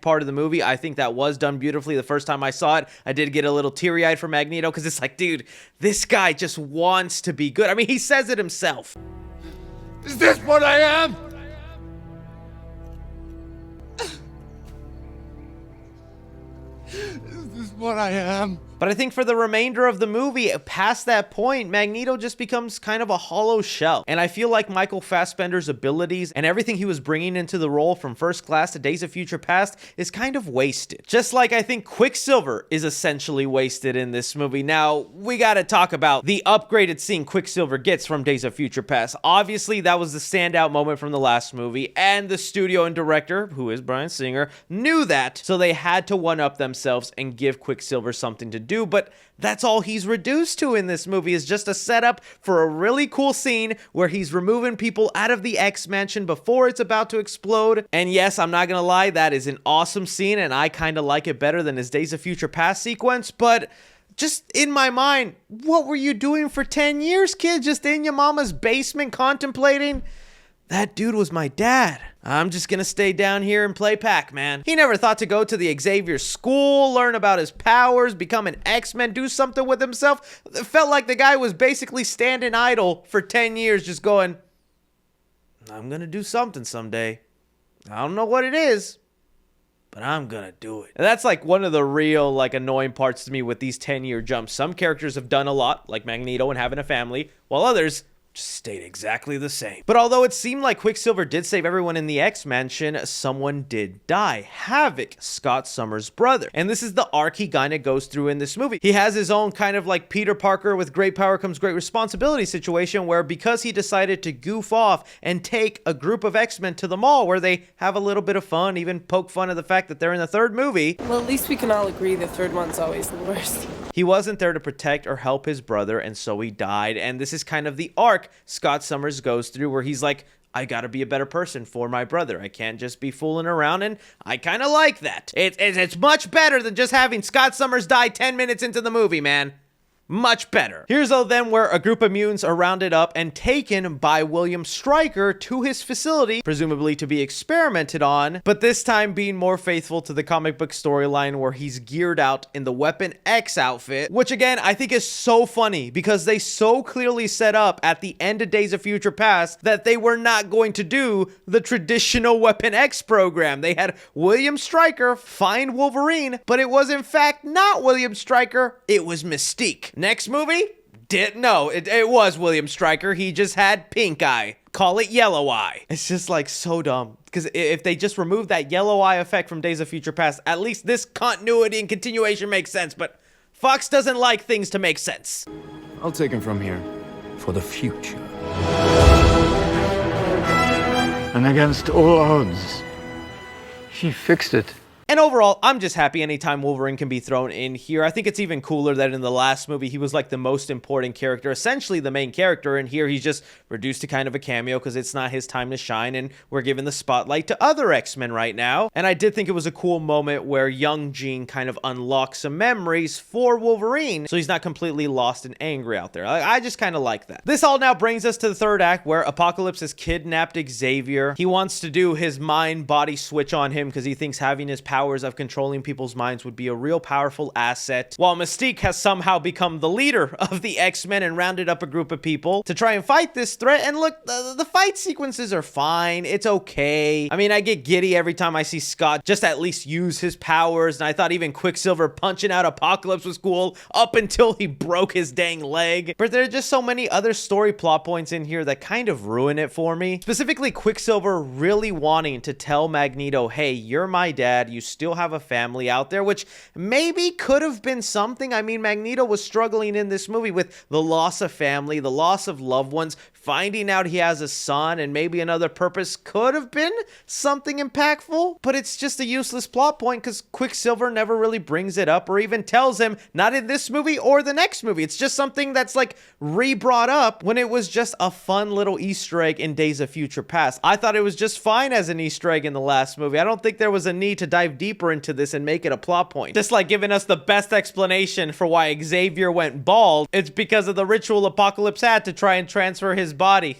part of the movie. I think that was done beautifully. The first time I saw it, I did get a little teary-eyed for Magneto, because it's like, dude, this guy just wants to be good. I mean, he says it himself. Is this what I am? Is this what I am? But I think for the remainder of the movie, past that point, Magneto just becomes kind of a hollow shell. And I feel like Michael Fassbender's abilities and everything he was bringing into the role from First Class to Days of Future Past is kind of wasted. Just like I think Quicksilver is essentially wasted in this movie. Now, we gotta talk about the upgraded scene Quicksilver gets from Days of Future Past. Obviously, that was the standout moment from the last movie, and the studio and director, who is Bryan Singer, knew that, so they had to one-up themselves and give Quicksilver something to do, but that's all he's reduced to in this movie, is just a setup for a really cool scene where he's removing people out of the X-Mansion before it's about to explode. And yes, I'm not gonna lie, that is an awesome scene, and I kind of like it better than his Days of Future Past sequence, but just in my mind, what were you doing for 10 years, kid? Just in your mama's basement contemplating? that dude was my dad. I'm just gonna stay down here and play Pac-Man. He never thought to go to the Xavier school, learn about his powers, become an X-Men, do something with himself. It felt like the guy was basically standing idle for 10 years just going, I'm gonna do something someday. I don't know what it is, but I'm gonna do it. And that's like one of the real like annoying parts to me with these 10-year jumps. Some characters have done a lot, like Magneto and having a family, while others just stayed exactly the same. But although it seemed like Quicksilver did save everyone in the X-Mansion, someone did die. Havoc, Scott Summers' brother. And this is the arc he kind of goes through in this movie. He has his own kind of like Peter Parker with great power comes great responsibility situation where because he decided to goof off and take a group of X-Men to the mall where they have a little bit of fun, even poke fun of the fact that they're in the third movie. Well, at least we can all agree the third one's always the worst. He wasn't there to protect or help his brother, and so he died. And this is kind of the arc Scott Summers goes through where he's like, I gotta be a better person for my brother. I can't just be fooling around, and I kind of like that. It's much better than just having Scott Summers die 10 minutes into the movie, man. Much better. Here's then where a group of mutants are rounded up and taken by William Stryker to his facility, presumably to be experimented on, but this time being more faithful to the comic book storyline where he's geared out in the Weapon X outfit, which again, I think is so funny because they so clearly set up at the end of Days of Future Past that they were not going to do the traditional Weapon X program. They had William Stryker find Wolverine, but it was in fact not William Stryker, it was Mystique. Next movie? Didn't know. It was William Stryker. He just had pink eye. Call it yellow eye. It's just like so dumb. Because if they just remove that yellow eye effect from Days of Future Past, at least this continuity and continuation makes sense. But Fox doesn't like things to make sense. I'll take him from here. For the future. And against all odds, she fixed it. And overall, I'm just happy anytime Wolverine can be thrown in here. I think it's even cooler that in the last movie, he was like the most important character, essentially the main character. And here he's just reduced to kind of a cameo because it's not his time to shine. And we're giving the spotlight to other X-Men right now. And I did think it was a cool moment where young Jean kind of unlocks some memories for Wolverine. So he's not completely lost and angry out there. I just kind of like that. This all now brings us to the third act where Apocalypse has kidnapped Xavier. He wants to do his mind-body switch on him because he thinks having his powers of controlling people's minds would be a real powerful asset, while Mystique has somehow become the leader of the X-Men and rounded up a group of people to try and fight this threat. And look, the fight sequences are fine. It's okay. I mean, I get giddy every time I see Scott just at least use his powers, and I thought even Quicksilver punching out Apocalypse was cool up until he broke his dang leg. But there are just so many other story plot points in here that kind of ruin it for me. Specifically, Quicksilver really wanting to tell Magneto, hey, you're my dad, you still have a family out there, which maybe could have been something. I mean, Magneto was struggling in this movie with the loss of family, the loss of loved ones. Finding out he has a son and maybe another purpose could have been something impactful, but it's just a useless plot point because Quicksilver never really brings it up or even tells him, not in this movie or the next movie. It's just something that's like re-brought up when it was just a fun little Easter egg in Days of Future Past. I thought it was just fine as an Easter egg in the last movie. I don't think there was a need to dive deeper into this and make it a plot point. Just like giving us the best explanation for why Xavier went bald, it's because of the ritual Apocalypse had to try and transfer his body.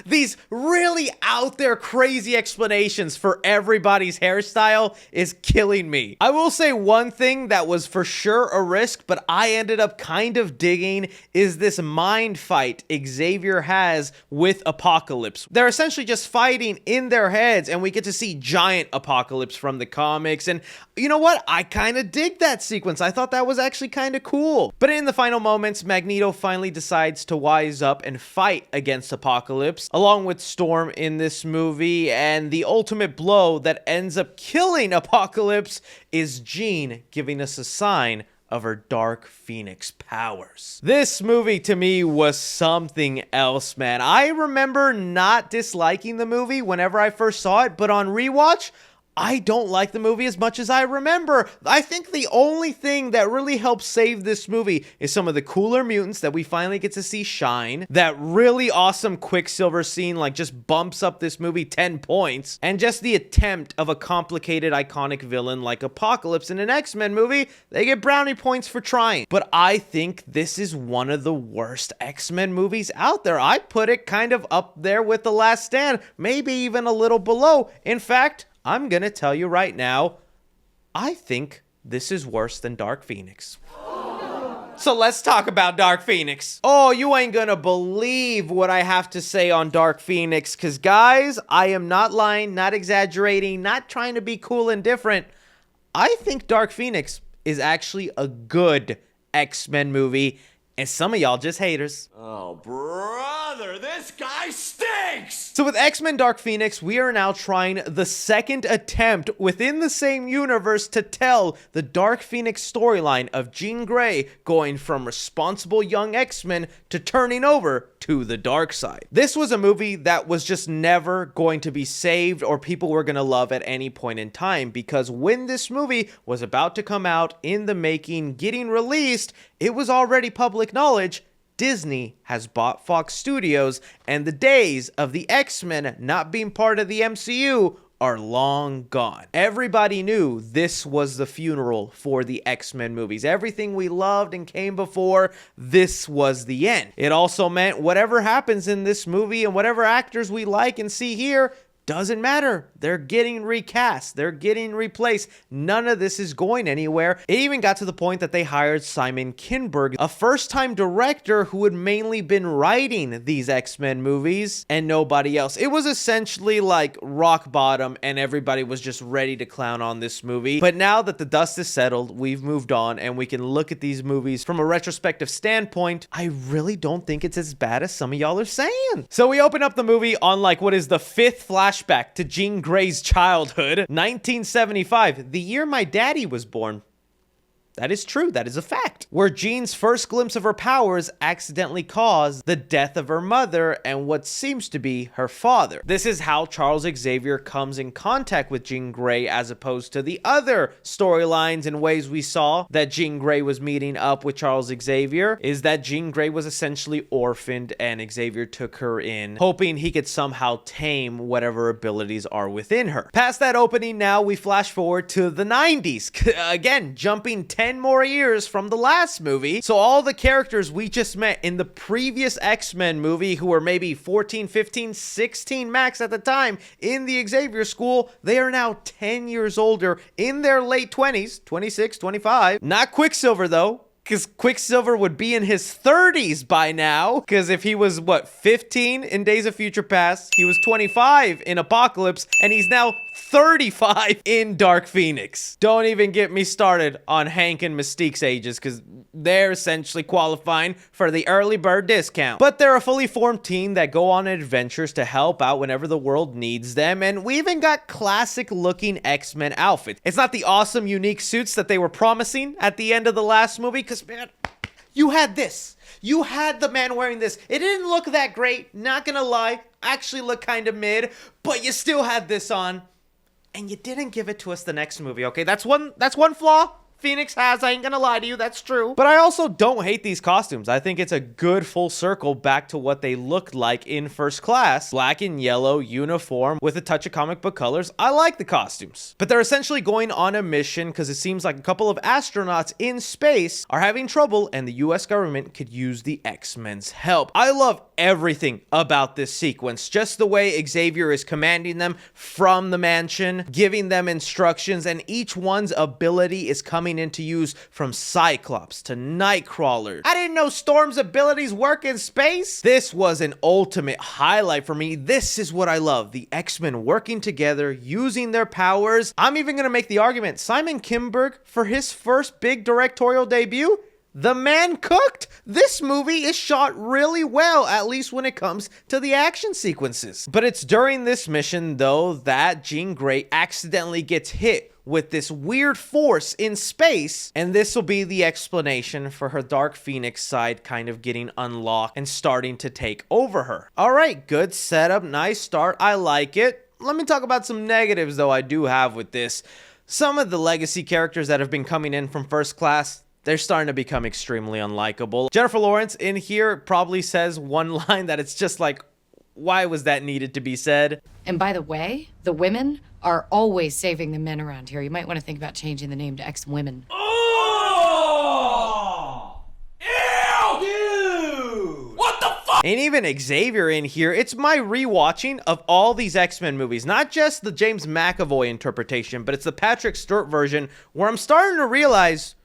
These really out there crazy explanations for everybody's hairstyle is killing me. I will say one thing that was for sure a risk, but I ended up kind of digging, is this mind fight Xavier has with Apocalypse. They're essentially just fighting in their heads, and we get to see giant Apocalypse from the comics. And you know what? I kind of dig that sequence. I thought that was actually kind of cool. But in the final moments, Magneto finally decides to wise up and fight against Apocalypse, along with Storm in this movie, and the ultimate blow that ends up killing Apocalypse is Jean giving us a sign of her Dark Phoenix powers. This movie to me was something else, man. I remember not disliking the movie whenever I first saw it, but on rewatch, I don't like the movie as much as I remember. I think the only thing that really helps save this movie is some of the cooler mutants that we finally get to see shine. That really awesome Quicksilver scene like just bumps up this movie 10 points. And just the attempt of a complicated iconic villain like Apocalypse in an X-Men movie, they get brownie points for trying. But I think this is one of the worst X-Men movies out there. I put it kind of up there with The Last Stand, maybe even a little below. In fact, I'm gonna tell you right now, I think this is worse than Dark Phoenix. So let's talk about Dark Phoenix. Oh, you ain't gonna believe what I have to say on Dark Phoenix, because guys, I am not lying, not exaggerating, not trying to be cool and different. I think Dark Phoenix is actually a good X-Men movie, and some of y'all just haters. Oh, brother, this guy stinks! So with X-Men Dark Phoenix, we are now trying the second attempt within the same universe to tell the Dark Phoenix storyline of Jean Grey going from responsible young X-Men to turning over to the dark side. This was a movie that was just never going to be saved or people were going to love at any point in time, because when this movie was about to come out, in the making, getting released, it was already public knowledge Disney has bought Fox Studios, and the days of the X-Men not being part of the MCU are long gone. Everybody knew this was the funeral for the X-Men movies. Everything we loved and came before, this was the end. It also meant whatever happens in this movie and whatever actors we like and see here, doesn't matter. They're getting recast. They're getting replaced. None of this is going anywhere. It even got to the point that they hired Simon Kinberg, a first-time director who had mainly been writing these X-Men movies and nobody else. It was essentially like rock bottom and everybody was just ready to clown on this movie. But now that the dust is settled, we've moved on and we can look at these movies from a retrospective standpoint, I really don't think it's as bad as some of y'all are saying. So we open up the movie on like what is the 5th flashback to Jean Grey's childhood, 1975, the year my daddy was born. That is true. That is a fact. Where Jean's first glimpse of her powers accidentally caused the death of her mother and what seems to be her father. This is how Charles Xavier comes in contact with Jean Grey, as opposed to the other storylines and ways we saw that Jean Grey was meeting up with Charles Xavier, is that Jean Grey was essentially orphaned and Xavier took her in, hoping he could somehow tame whatever abilities are within her. Past that opening now, we flash forward to the 90s. Again, jumping 10 more years from the last movie. So all the characters we just met in the previous X-Men movie, who were maybe 14, 15, 16 max at the time in the Xavier School, they are now 10 years older, in their late 20s, 26, 25. Not Quicksilver though, because Quicksilver would be in his 30s by now. Because if he was, what, 15 in Days of Future Past, he was 25 in Apocalypse, and he's now 35 in Dark Phoenix. Don't even get me started on Hank and Mystique's ages, because they're essentially qualifying for the early bird discount. But they're a fully formed team that go on adventures to help out whenever the world needs them, and we even got classic looking X-Men outfits. It's not the awesome, unique suits that they were promising at the end of the last movie, because man, you had this. You had the man wearing this. It didn't look that great, not gonna lie. Actually looked kind of mid, but you still had this on. And you didn't give it to us the next movie, okay? That's one flaw Phoenix has. I ain't gonna lie to you, that's true. But I also don't hate these costumes. I think it's a good full circle back to what they looked like in First Class. Black and yellow uniform with a touch of comic book colors. I like the costumes. But they're essentially going on a mission because it seems like a couple of astronauts in space are having trouble and the US government could use the X-Men's help. I love everything about this sequence. Just the way Xavier is commanding them from the mansion, giving them instructions, and each one's ability is coming into use, from Cyclops to Nightcrawler. I didn't know Storm's abilities work in space. This was an ultimate highlight for me. This is what I love. The X-Men working together, using their powers. I'm even gonna make the argument, Simon Kinberg, for his first big directorial debut, the man cooked. This movie is shot really well, at least when it comes to the action sequences. But it's during this mission, though, that Jean Grey accidentally gets hit with this weird force in space, and this will be the explanation for her Dark Phoenix side kind of getting unlocked and starting to take over her. All right, good setup, nice start, I like it. Let me talk about some negatives, though, I do have with this. Some of the legacy characters that have been coming in from First Class, they're starting to become extremely unlikable. Jennifer Lawrence in here probably says one line that it's just like, why was that needed to be said? And by the way, the women are always saving the men around here. You might want to think about changing the name to X-Women. And even Xavier in here, it's my rewatching of all these X-Men movies. Not just the James McAvoy interpretation, but it's the Patrick Stewart version where I'm starting to realize,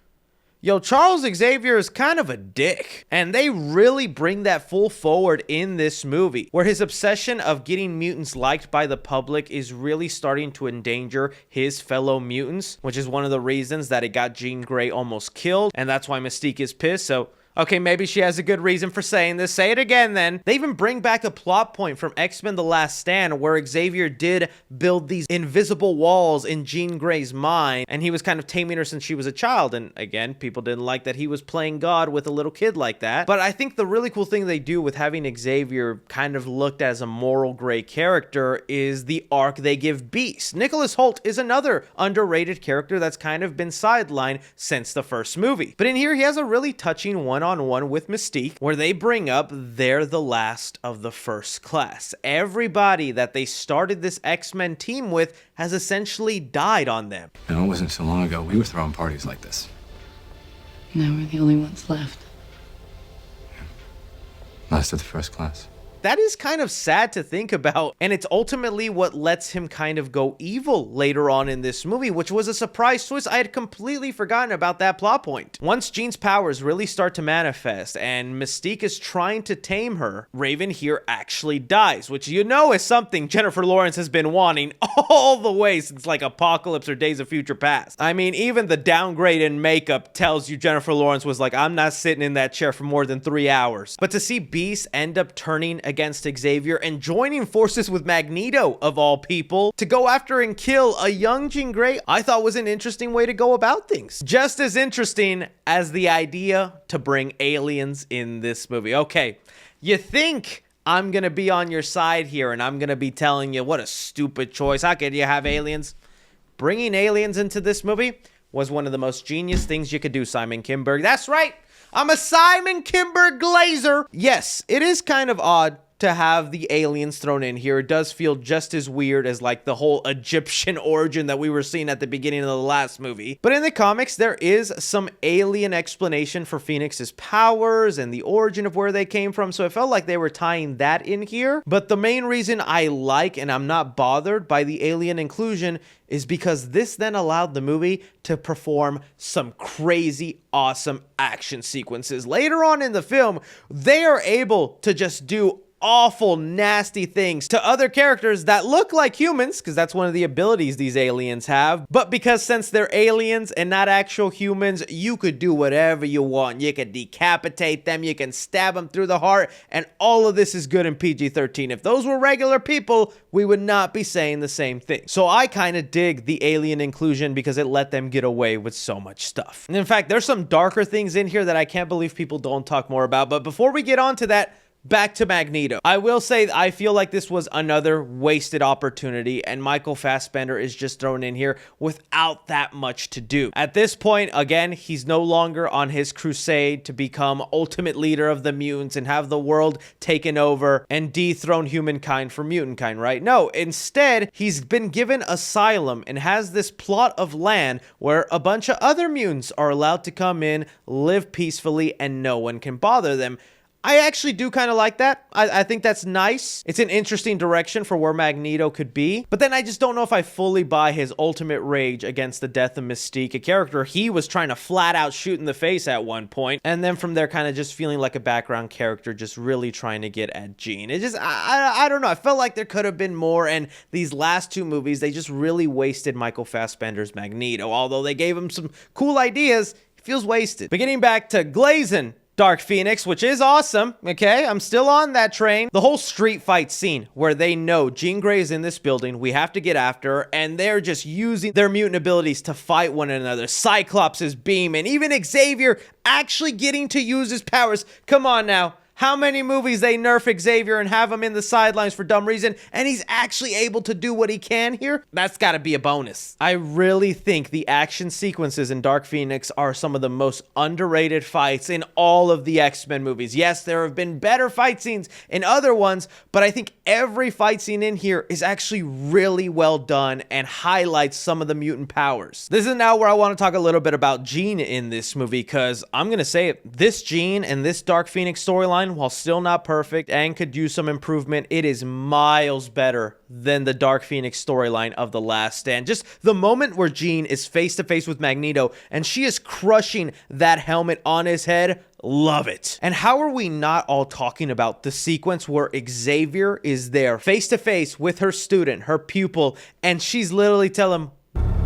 yo, Charles Xavier is kind of a dick. And they really bring that full forward in this movie, where his obsession of getting mutants liked by the public is really starting to endanger his fellow mutants, which is one of the reasons that it got Jean Grey almost killed. And that's why Mystique is pissed. So okay, maybe she has a good reason for saying this. Say it again then. They even bring back a plot point from X-Men The Last Stand where Xavier did build these invisible walls in Jean Grey's mind, and he was kind of taming her since she was a child. And again, people didn't like that he was playing God with a little kid like that. But I think the really cool thing they do with having Xavier kind of looked as a moral gray character is the arc they give Beast. Nicholas Hoult is another underrated character that's kind of been sidelined since the first movie. But in here, he has a really touching one-on-one with Mystique, where they bring up they're the last of the First Class. Everybody that they started this X-Men team with has essentially died on them. No, it wasn't so long ago. We were throwing parties like this. Now we're the only ones left. Last of the First Class. That is kind of sad to think about, and it's ultimately what lets him kind of go evil later on in this movie, which was a surprise twist. I had completely forgotten about that plot point. Once Jean's powers really start to manifest and Mystique is trying to tame her, Raven here actually dies, which you know is something Jennifer Lawrence has been wanting all the way since like Apocalypse or Days of Future Past. I mean, even the downgrade in makeup tells you Jennifer Lawrence was like, I'm not sitting in that chair for more than 3 hours. But to see Beast end up turning against Xavier and joining forces with Magneto, of all people, to go after and kill a young Jean Grey, I thought was an interesting way to go about things. Just as interesting as the idea to bring aliens in this movie. Okay, you think I'm gonna be on your side here and I'm gonna be telling you what a stupid choice. How could you have aliens? Bringing aliens into this movie was one of the most genius things you could do, Simon Kinberg. That's right, I'm a Simon Kinberg Glazer. Yes, it is kind of odd to have the aliens thrown in here. It does feel just as weird as like the whole Egyptian origin that we were seeing at the beginning of the last movie. But in the comics, there is some alien explanation for Phoenix's powers and the origin of where they came from. So it felt like they were tying that in here. But the main reason I like and I'm not bothered by the alien inclusion is because this then allowed the movie to perform some crazy awesome action sequences. Later on in the film, they are able to just do awful, nasty things to other characters that look like humans, because that's one of the abilities these aliens have. But because since they're aliens and not actual humans, you could do whatever you want. You could decapitate them, you can stab them through the heart, and all of this is good in PG-13. If those were regular people, we would not be saying the same thing. So I kind of dig the alien inclusion because it let them get away with so much stuff. And in fact, there's some darker things in here that I can't believe people don't talk more about. But before we get on to that, back to Magneto. I will say I feel like this was another wasted opportunity, and Michael Fassbender is just thrown in here without that much to do. At this point, again, he's no longer on his crusade to become ultimate leader of the mutants and have the world taken over and dethrone humankind for mutantkind, right? No, instead, he's been given asylum and has this plot of land where a bunch of other mutants are allowed to come in, live peacefully, and no one can bother them. I actually do kind of like that. I think that's nice. It's an interesting direction for where Magneto could be. But then I just don't know if I fully buy his ultimate rage against the death of Mystique, a character he was trying to flat out shoot in the face at one point. And then from there kind of just feeling like a background character, just really trying to get at Jean. It just, I don't know. I felt like there could have been more. And these last two movies, they just really wasted Michael Fassbender's Magneto. Although they gave him some cool ideas, it feels wasted. But getting back to Glazen, Dark Phoenix, which is awesome, okay? I'm still on that train. The whole street fight scene where they know Jean Grey is in this building, we have to get after her, and they're just using their mutant abilities to fight one another. Cyclops' beam, and even Xavier actually getting to use his powers. Come on now. how many movies they nerf Xavier and have him in the sidelines for dumb reason, and he's actually able to do what he can here? That's gotta be a bonus. I really think the action sequences in Dark Phoenix are some of the most underrated fights in all of the X-Men movies. Yes, there have been better fight scenes in other ones, but I think every fight scene in here is actually really well done and highlights some of the mutant powers. This is now where I want to talk a little bit about Jean in this movie, because I'm gonna say it, this Jean and this Dark Phoenix storyline, while still not perfect and could use some improvement, it is miles better than the Dark Phoenix storyline of The Last Stand. Just the moment where Jean is face to face with Magneto and she is crushing that helmet on his head, love it. And how are we not all talking about the sequence where Xavier is there face to face with her student, her pupil, and she's literally telling him,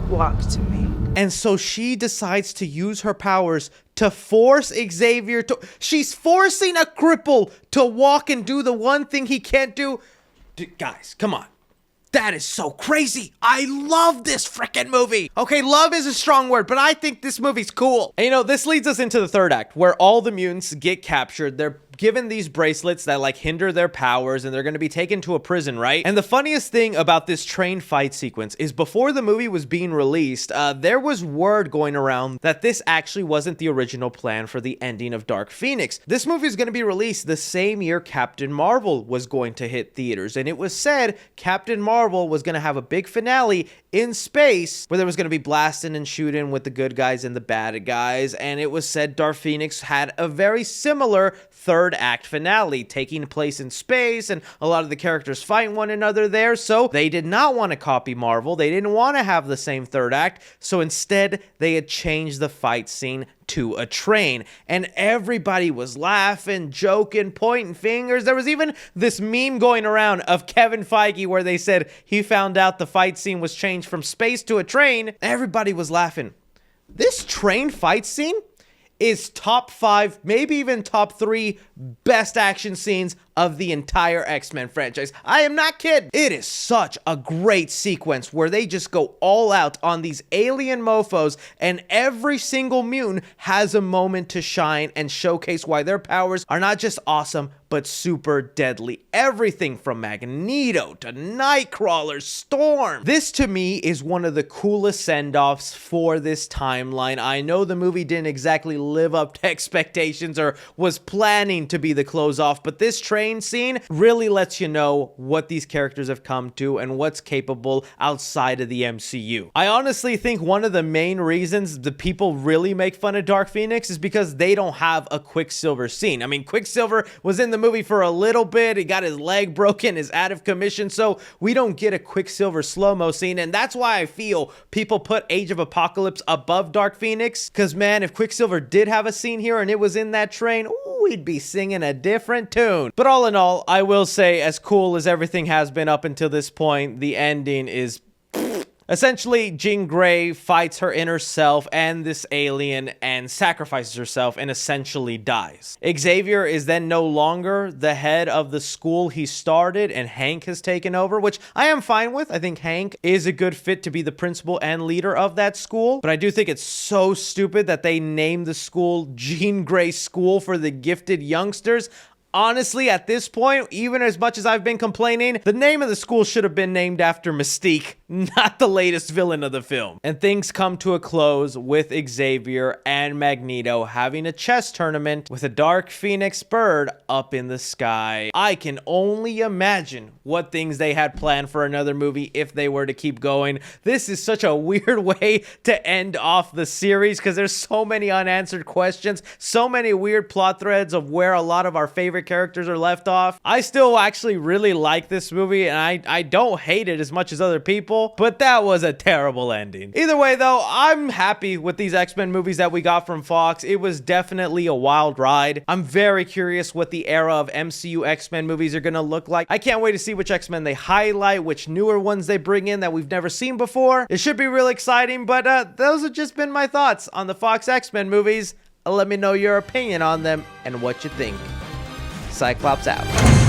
Walk to me. and so she decides to use her powers to force Xavier to... She's forcing a cripple to walk and do the one thing he can't do. Dude, guys, come on. That is so crazy. I love this freaking movie. Okay, love is a strong word, but I think this movie's cool. And you know, this leads us into the third act, where all the mutants get captured. They're given these bracelets that like hinder their powers, and they're going to be taken to a prison, right? And the funniest thing about this train fight sequence is before the movie was being released, there was word going around that this actually wasn't the original plan for the ending of Dark Phoenix. This movie is going to be released the same year Captain Marvel was going to hit theaters, and it was said Captain Marvel was going to have a big finale in space where there was going to be blasting and shooting with the good guys and the bad guys, and it was said Dark Phoenix had a very similar third act finale taking place in space, and a lot of the characters fighting one another there. So they did not want to copy Marvel. They didn't want to have the same third act, so instead they had changed the fight scene to a train, and everybody was laughing, joking, pointing fingers. There was even this meme going around of Kevin Feige where they said he found out the fight scene was changed from space to a train. Everybody was laughing. This train fight scene is top 5, maybe even top 3 best action scenes of the entire X-Men franchise. I am not kidding. It is such a great sequence where they just go all out on these alien mofos, and every single mutant has a moment to shine and showcase why their powers are not just awesome, but super deadly. Everything from Magneto to Nightcrawler, Storm. This to me is one of the coolest send-offs for this timeline. I know the movie didn't exactly live up to expectations or was planning to be the close-off, but this train scene really lets you know what these characters have come to and what's capable outside of the MCU. I honestly think one of the main reasons the people really make fun of Dark Phoenix is because they don't have a Quicksilver scene. I mean, Quicksilver was in the movie for a little bit. He got his leg broken, is out of commission, so we don't get a Quicksilver slow-mo scene, and that's why I feel people put Age of Apocalypse above Dark Phoenix, because man, if Quicksilver did have a scene here and it was in that train, ooh, we'd be singing a different tune. But all in all, I will say, as cool as everything has been up until this point, the ending is... Essentially, Jean Grey fights her inner self and this alien and sacrifices herself and essentially dies. Xavier is then no longer the head of the school he started, and Hank has taken over, which I am fine with. I think Hank is a good fit to be the principal and leader of that school, but I do think it's so stupid that they named the school Jean Grey School for the Gifted Youngsters. Honestly, at this point, even as much as I've been complaining, the name of the school should have been named after Mystique, not the latest villain of the film. And things come to a close with Xavier and Magneto having a chess tournament with a Dark Phoenix bird up in the sky. I can only imagine what things they had planned for another movie if they were to keep going. This is such a weird way to end off the series because there's so many unanswered questions, so many weird plot threads of where a lot of our favorite characters are left off. I still actually really like this movie, and I don't hate it as much as other people, but that was a terrible ending. Either way though, I'm happy with these X-Men movies that we got from Fox. It was definitely a wild ride. I'm very curious what the era of MCU X-Men movies are gonna look like. I can't wait to see which X-Men they highlight, which newer ones they bring in that we've never seen before. It should be really exciting, but those have just been my thoughts on the Fox X-Men movies. Let me know your opinion on them and what you think. Cyclops out.